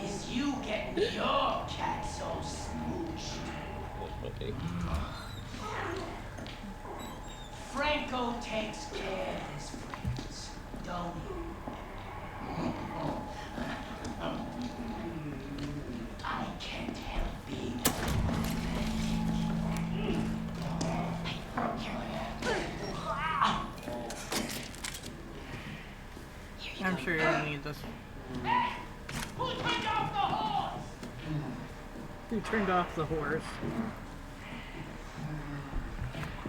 Is you getting your cat so smooched. Okay. Franco takes care of his friends, don't he? I can't help being I'm sure you're gonna need this. Who turned off the horse? Who turned off the horse?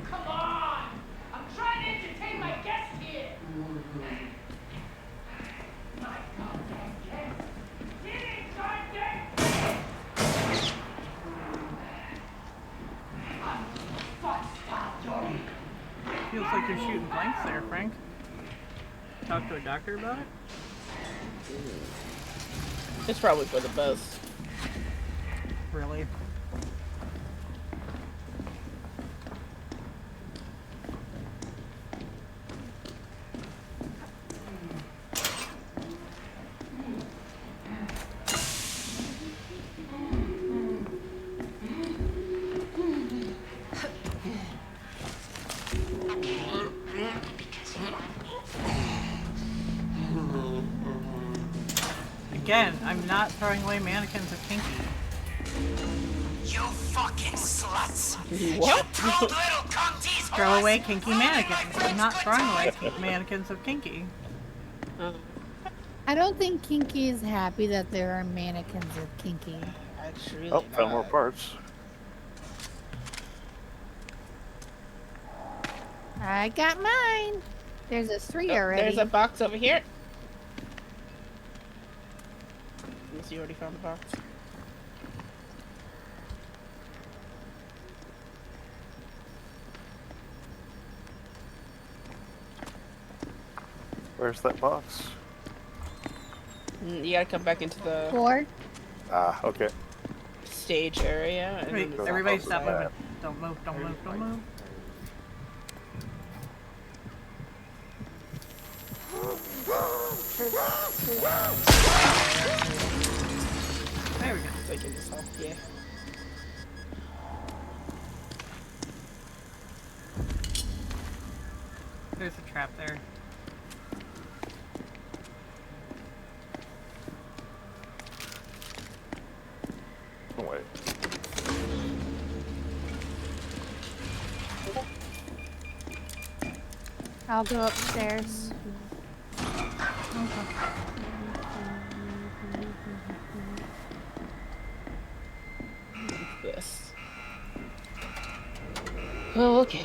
Come on! I'm trying to entertain my guest here! My goddamn guest! Get it, goddamn! Fuck, stop, Dory! Feels like you're shooting blanks there, Frank. Talk to a doctor about it? It's probably for the best. Really? Again, I'm not throwing away mannequins of Kinky. You fucking sluts. What? You proud little cunties. Throw away Kinky mannequins. I'm not throwing away mannequins of Kinky. I don't think Kinky is happy that there are mannequins of Kinky. Actually, Oh, found more parts. I got mine. There's a 3 already. There's a box over here. Unless you already found the box. Where's that box? You gotta come back into the 4. Ah, okay. stage area. And Wait, then there's everybody outside. stop moving. Don't move, don't move, don't move. There we go. It's like in this hall. Yeah. There's a trap there. Oh, wait. I'll go upstairs. This. Oh, okay.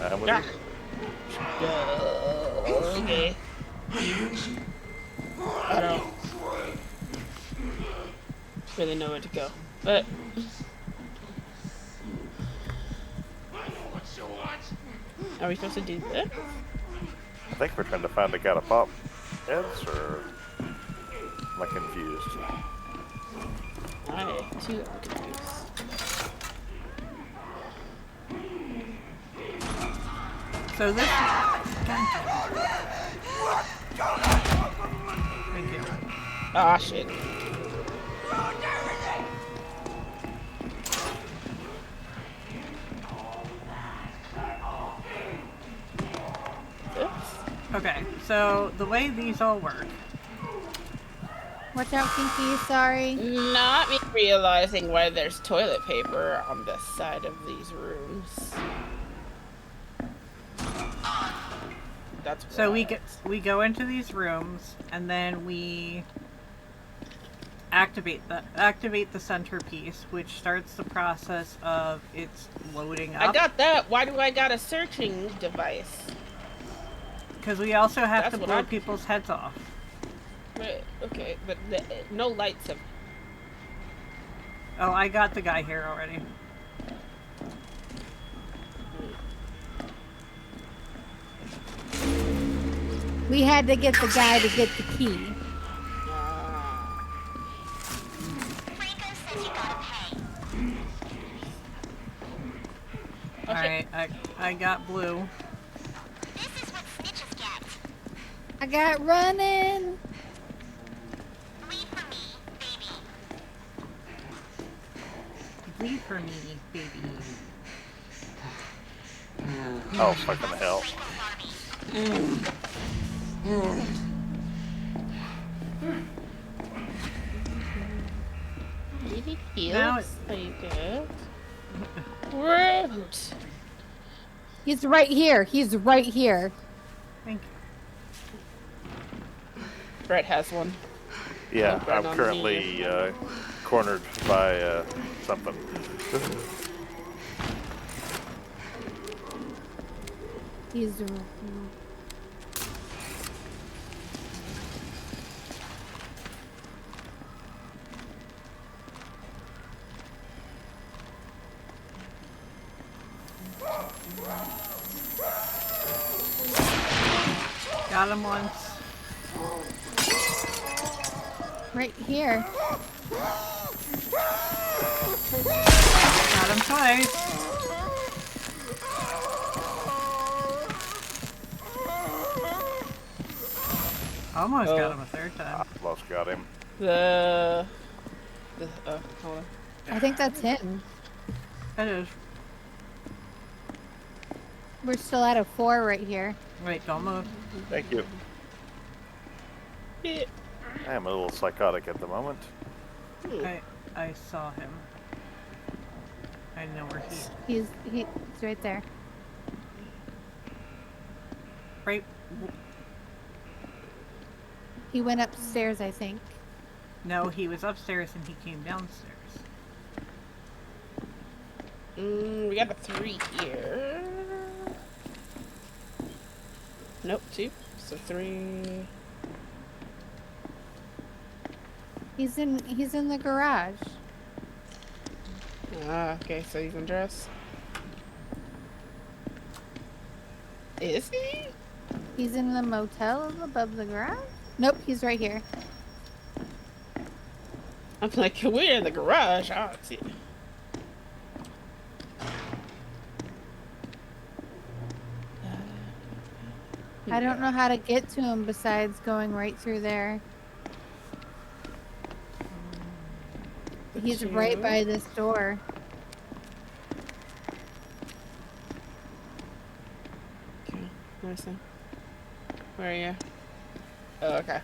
I'm with Ah. you. Okay. I don't really know where to go, but are we supposed to do this? I think we're trying to find a guy to pop heads, or am I confused? I too am confused. So this. Thank you. Ah, shit. Oops. Okay, so the way these all work. Watch out, Kinky. Sorry. Not me realizing why there's toilet paper on the side of these rooms. That's So wild. we go into these rooms and then we activate the centerpiece, which starts the process of its loading up. I got that. Why do I got a searching device? Because we also have That's to what blow I- people's heads off. Right, okay, but no lights have. Oh, I got the guy here already. We had to get the guy to get the key. Oh, shit. Alright, I got blue. I got running. Bleed for me, baby. Oh, fucking hell. Maybe Now feels like it. Rude. He's right here. He's right here. Thank you. Brett has one. Yeah, Oh, right I'm on currently cornered by something. He's. Got him once. Right here. Got him twice. Almost got him a third time. Almost got him. The hold on. I think that's him. That is. We're still at a 4 right here. Wait, don't move. Thank you. Yeah. I am a little psychotic at the moment. I saw him. I know where he is. He's right there. Right. He went upstairs, I think. No, he was upstairs and he came downstairs. We got a 3 here. Nope, 2. So 3. He's in the garage. Ah, okay, so he's undressed. Is he? He's in the motel above the garage? Nope, he's right here. I'm like, we're in the garage. I don't see it. I don't know how to get to him besides going right through there. He's right by this door. Okay, nice. Where are you? Oh, okay.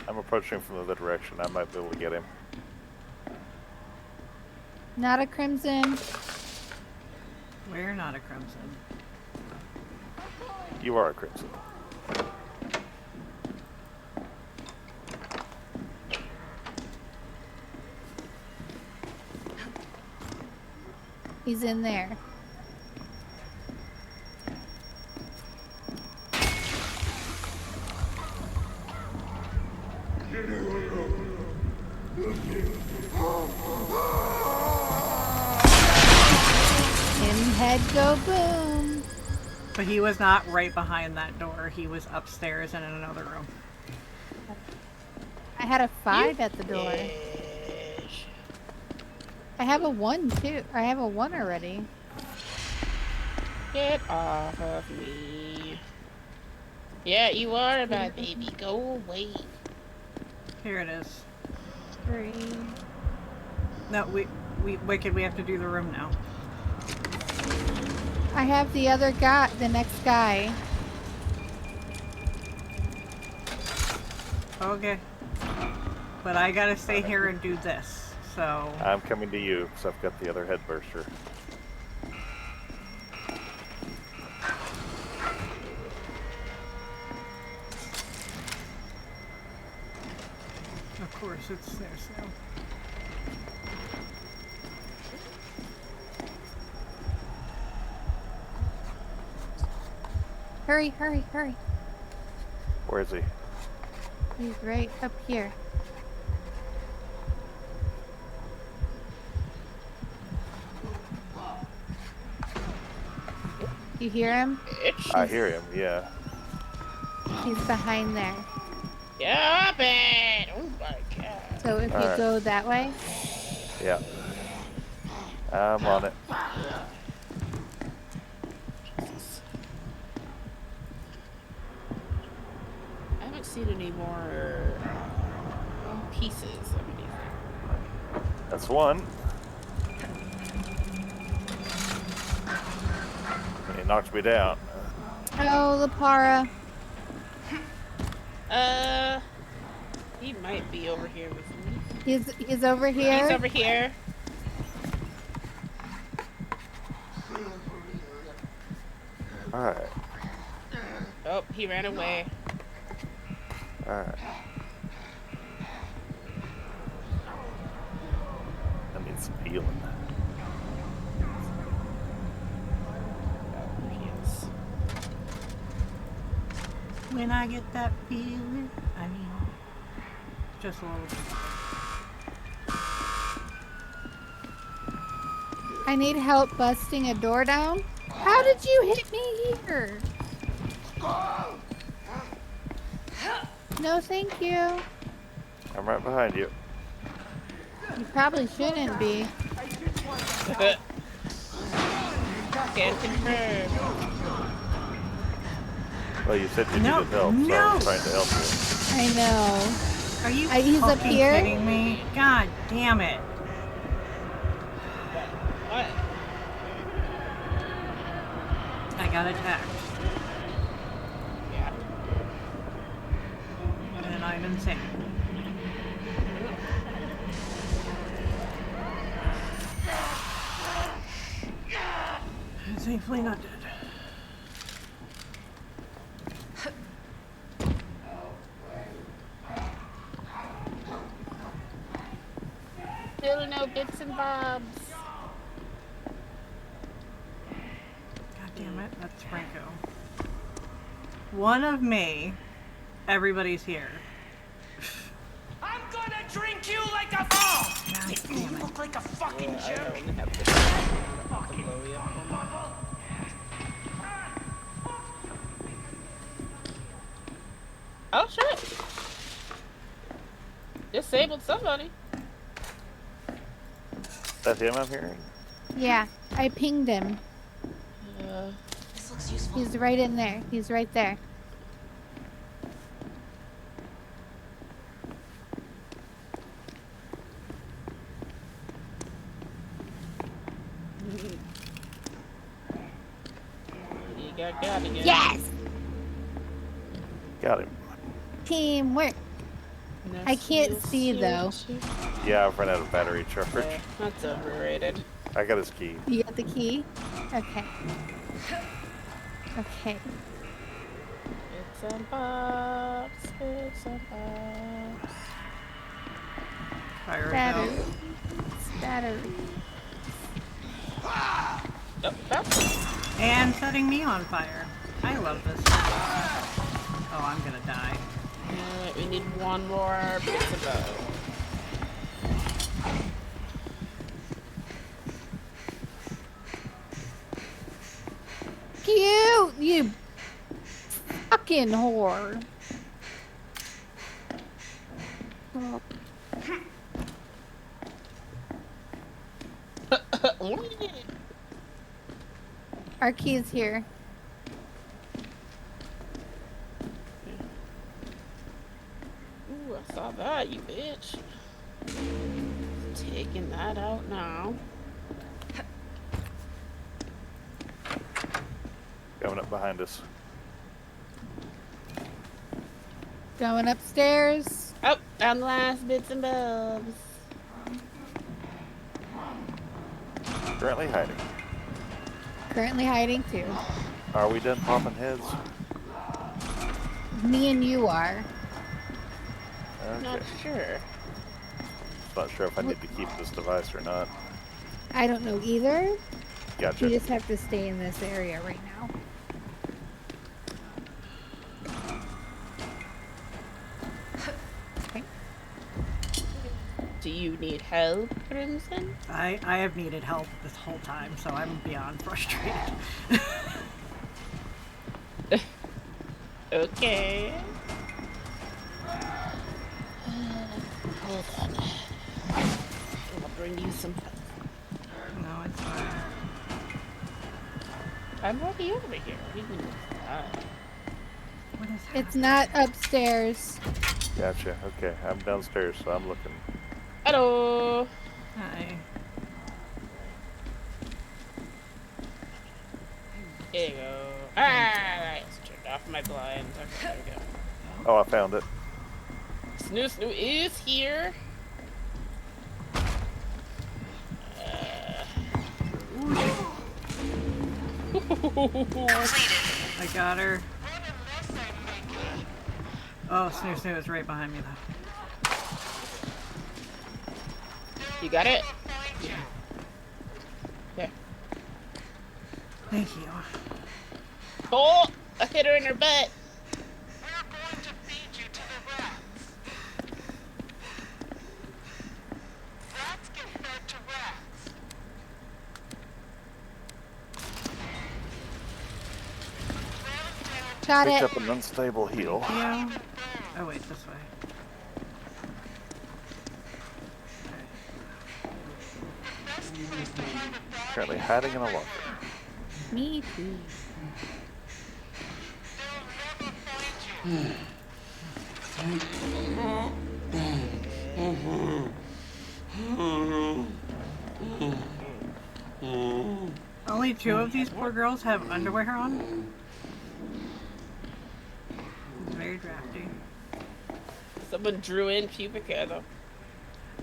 I'm approaching from the other direction. I might be able to get him. Not a crimson. We're not a crimson. You are a crimson. He's in there. Head go boom. But he was not right behind that door. He was upstairs and in another room. I had a 5 at the door. I have a 1 too. I have a 1 already. Get off of me. Yeah, you are my baby. Go away. Here it is. 3. No, Wicked, we have to do the room now. I have the other guy, the next guy. Okay. But I gotta stay here and do this, so... I'm coming to you, because I've got the other head burster. Of course, it's there, so... Hurry, hurry, hurry. Where is he? He's right up here. You hear him? I hear him, yeah. He's behind there. Stop it! Oh my god. So if you Alright. go that way, Yeah. I'm on it. I haven't seen any more pieces of anything. That's one. He knocked me down. oh, Lapara. He might be over here with me. He's over here. He's over here. Alright. Oh, he ran away. Alright. I need some healing. Oh, he is. When I get that feeling, I mean... Just a little bit. I need help busting a door down. How did you hit me here? No, thank you. I'm right behind you. You probably shouldn't be. Can't confirm. Well, you said you No, needed help, so I no. was trying to help you. I know. Are you He's up fucking here? kidding me? God damn it. What? I got attacked. Yeah. And I'm insane. Thankfully not dead. Still no bits and bobs. God damn it, that's Franco. One of me. Everybody's here. I'm gonna drink you like a frog! God You damn it. look like a fucking I jerk! only have the below you. Oh shit! Disabled somebody. Is that him I'm hearing? Yeah, I pinged him. This looks useful. He's right in there. He's right there. You got again. Yes! Got him. Teamwork. I can't see, though. Yeah, I've run out of battery charge. That's overrated. I got his key. You got the key? Okay. Okay. It's a box. It's a box. Fire it Battery. out. Battery. Oh, that's And setting me on fire. I love this. Oh, I'm gonna die. Alright, we need one more bits of bow. Cute! You fucking whore. Oh, our key's here. Ooh, I saw that, you bitch. Taking that out now. Coming up behind us. Going upstairs. Oh, down the last bits and bobs. Currently hiding. Currently hiding too. Are we done popping heads? Me and you are. Okay. Not sure. Not sure if I need to keep this device or not. I don't know either. Gotcha. You just have to stay in this area right now. Okay. Do you need help, Crimson? I have needed help this whole time, so I'm beyond frustrated. Okay. Hold on. I'll bring you some help. No, it's fine. I'm already over here. What do you mean? What is It's not upstairs. Gotcha. Okay, I'm downstairs, so I'm looking. Hello. Hi. Here you go. Alright, let's turn off my blinds. Okay, there we go. Oh, I found it. Snoo is here. I got her. Oh, Snoo is right behind me though. You got it? Here. Thank you. Oh, I hit her in her butt. We're going to feed you to the rats. Rats get fed to rats. Got Picked it. up an unstable heel. Yeah. Oh wait, this way. Currently hiding in a locker. Me too. Only two of these poor girls have underwear on. It's very drafty. Someone drew in pubic hair though.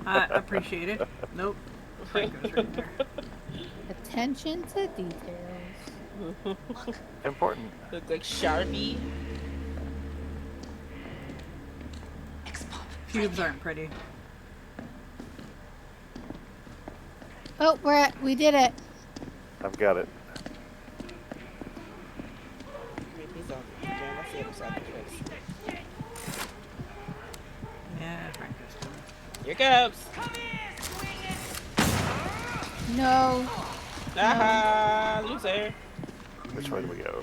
I appreciate it. Nope. Frank goes right there. Attention to details. Important. Look like Sharpie. Pubes aren't pretty. Oh, we did it. I've got it. Wait, he's on. Yeah, that's the other side of the face. Yeah, Frank goes too. Here goes. No. Aha, loser. Which way do we go?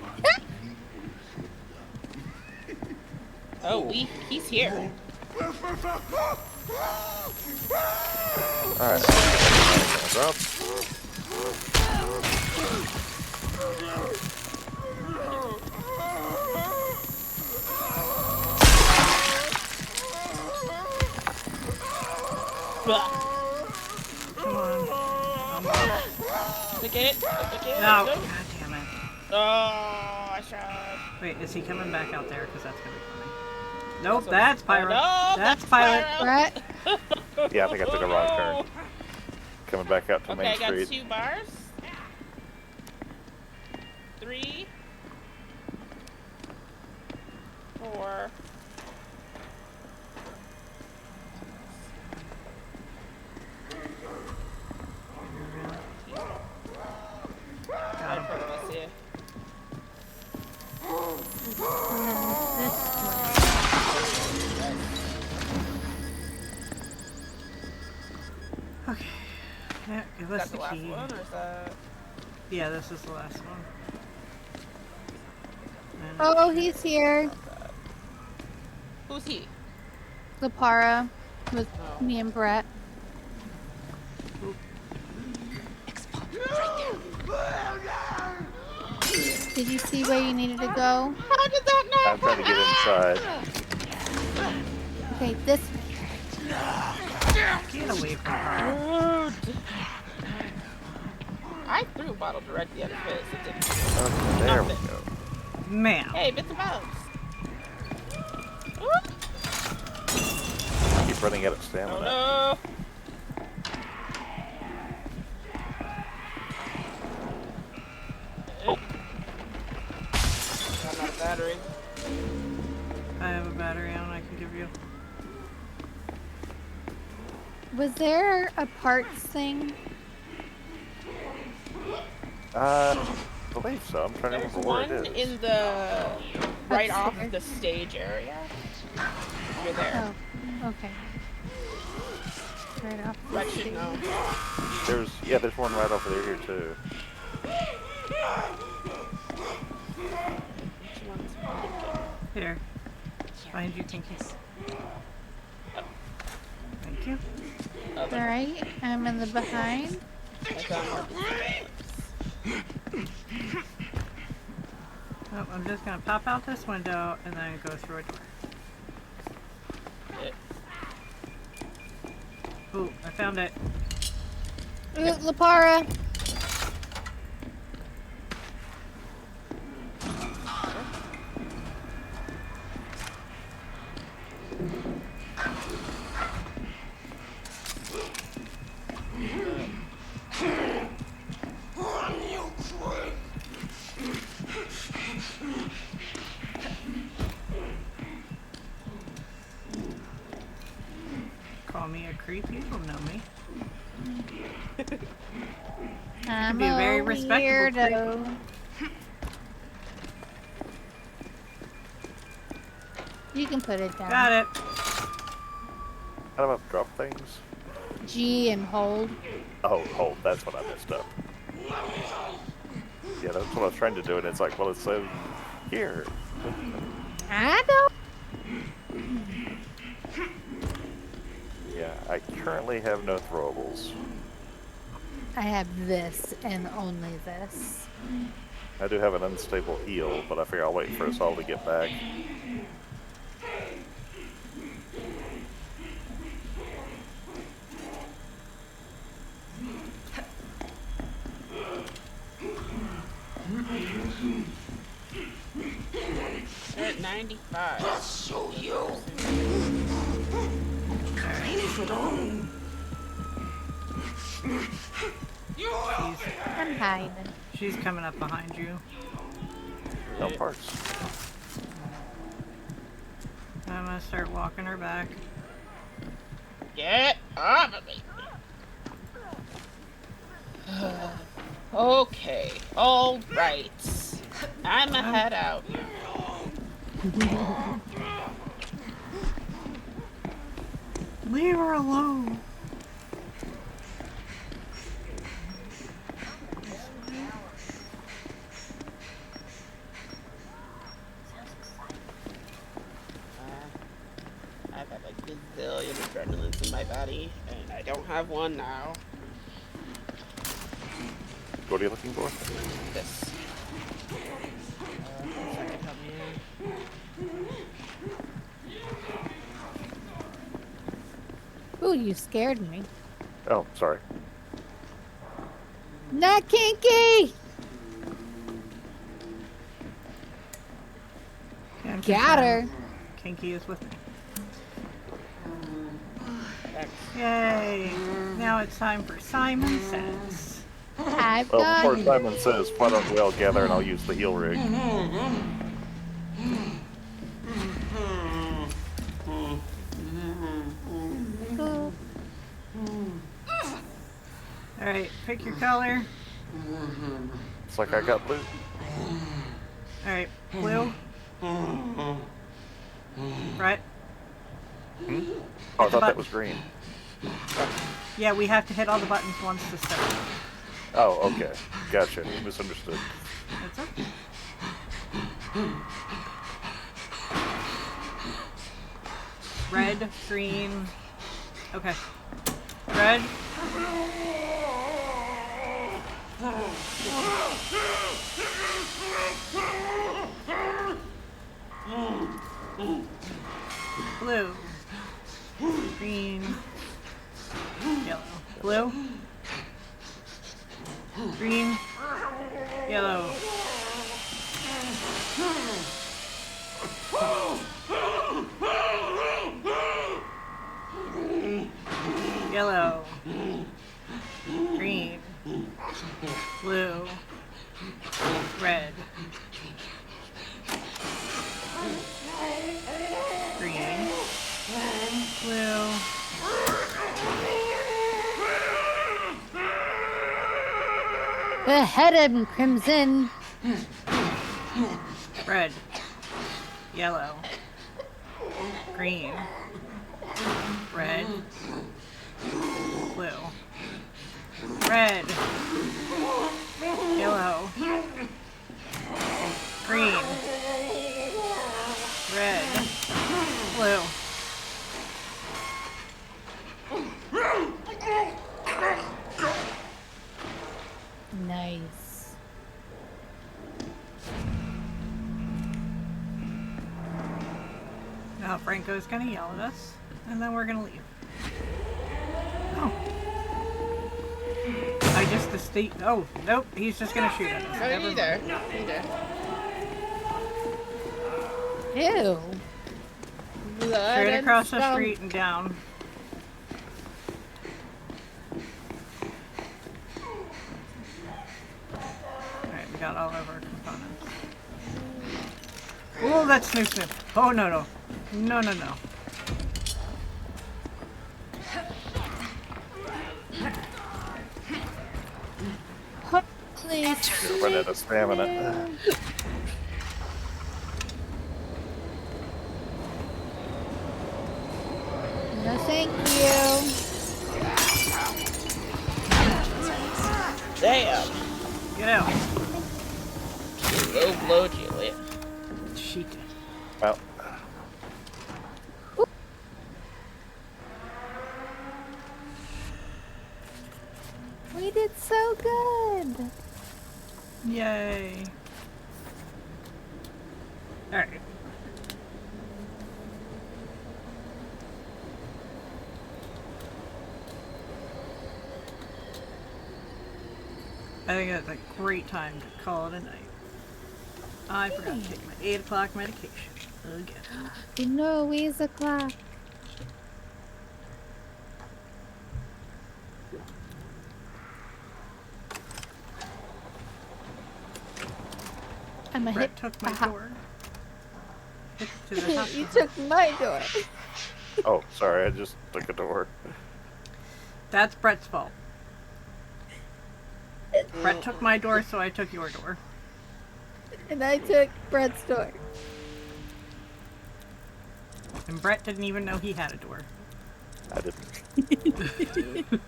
Oh, he's here. Alright. Drop. Come on. Look at it. No. God damn it. Oh, I tried. Wait, is he coming back out there? Because that's going to be funny. Nope, Also- that's Pyro. no, that's Pilot. Brett, Yeah, I think I took a wrong turn. Coming back out to Okay, Main I got Street. 2 bars. 3. 4. Got him. Right in front of us, yeah. Okay. Yeah, give us Is that the the last key. one, or is that... Yeah, this is the last one. And oh, he's here. Who's he? Lapara with Oh. me and Brett. Did you see where you needed to go? How did that not I'm trying to get inside. Okay, this get away from her. Rude. I threw a bottle directly at his face. It didn't. Oh, there we Nothing. go. Man. Hey, bits and bobs. Keep running out of Oh stamina. no. Oh. I'm out of battery. I have a battery on I can give you. was there a parts thing? I believe so. I'm trying to There's remember where one it is. in the right off Upstairs. the stage area. You're there. Oh, okay. Right off. the Rex should stage. know. There's one right over there here too. Which one's pumpkin? Here. Behind you, Pinky. Thank you. Other. Alright, I'm in the behind. I found Marcus Surveillance. Oh, I'm just gonna pop out this window and then go through a door. Yeah. Ooh, I found it. Ooh, Lapara. Call me a creep, you don't know me. I'm be a very a respectable weirdo. You can put it down. Got it. How about drop things? G and hold. Oh, hold. That's what I messed up. Yeah, that's what I was trying to do, and it's like, well, it says here. I don't. Yeah, I currently have no throwables. I have this and only this. I do have an unstable heal, but I figure I'll wait for us all to get back. They're at 95. So you. I'm hiding. She's coming up behind you. No parts. I'm gonna start walking her back. Get off of me. Okay. All right. I'ma head out. Leave her alone. gazillion adrenalines in my body, and I don't have one now. What are you looking for? This. If I can help me out. Ooh, you scared me. Oh, sorry. Not kinky! And Got her. Kinky is with me. Yay! Now it's time for Simon Says. I've Well, got before Simon says, why don't we all gather and I'll use the heal rig. Cool. Alright, pick your color. It's like I got blue. Alright, blue. Right? Oh, I thought that was green. Yeah, we have to hit all the buttons once to start. Oh, okay. Gotcha. Misunderstood. That's it. Red, green. Okay. Red. Blue. Green. Yellow. Blue. Green. Yellow. Yellow. Green. Blue. Red. Green. Blue. ahead of Crimson. Red. Yellow. Green. Red. Blue. Red. Yellow. Green. Red. Blue. Nice. Now Franco's gonna yell at us, and then we're gonna leave. Oh. I just distinct. Oh, nope. He's just gonna shoot at us. No, Never neither. mind. Neither. Ew. Blood Straight and across the scum. street and down. Alright, we got all of our components. Oh, that's Snoop Snoop. Oh, no, no. No, no, no. Please. You're running out of stamina. No, thank you. Damn. Get out. Low blow, Juliet. She did. Well, We did so good. Yay. Alright. I think that's a great time to call it a night. I forgot to take my 8 o'clock medication again. No, it's a clock. I'm a Brett hit. took my Aha. door. Hit to the top. You took my door. oh, sorry, I just took a door. That's Brett's fault. Brett took my door, so I took your door. And I took Brett's door. And Brett didn't even know he had a door. I didn't.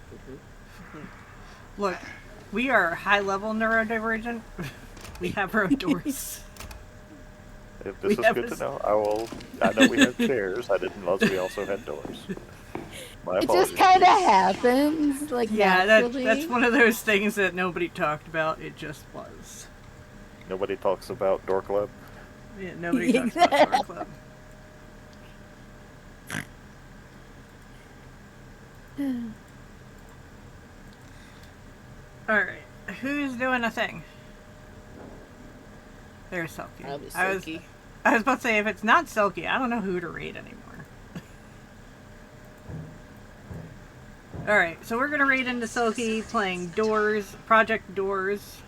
Look, we are high level neurodivergent. We have our own doors. If We this is have good a to s- know, I know we had chairs. I didn't realize we also had doors. My It apologies. just kind of happens, like Yeah, naturally. that's one of those things that nobody talked about. It just was. Nobody talks about Door Club. Yeah, nobody talks about Door Club. Alright, who's doing a thing? There's Selkie. Probably I was Silky. about to say, if it's not Selkie, I don't know who to raid anymore. Alright, so we're gonna raid into Selkie playing Doors, Project Doors.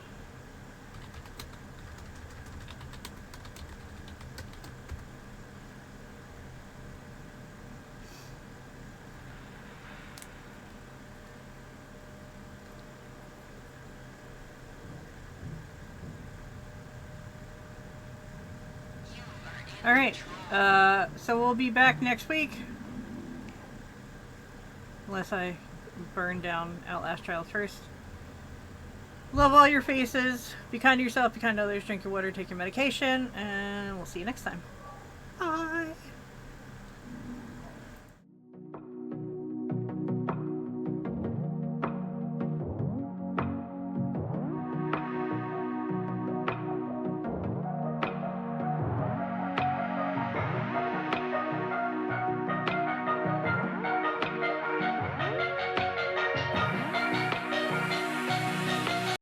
Alright, so we'll be back next week. Unless I burn down Outlast Trials first. Love all your faces. Be kind to yourself, be kind to others, drink your water, take your medication, and we'll see you next time. Bye!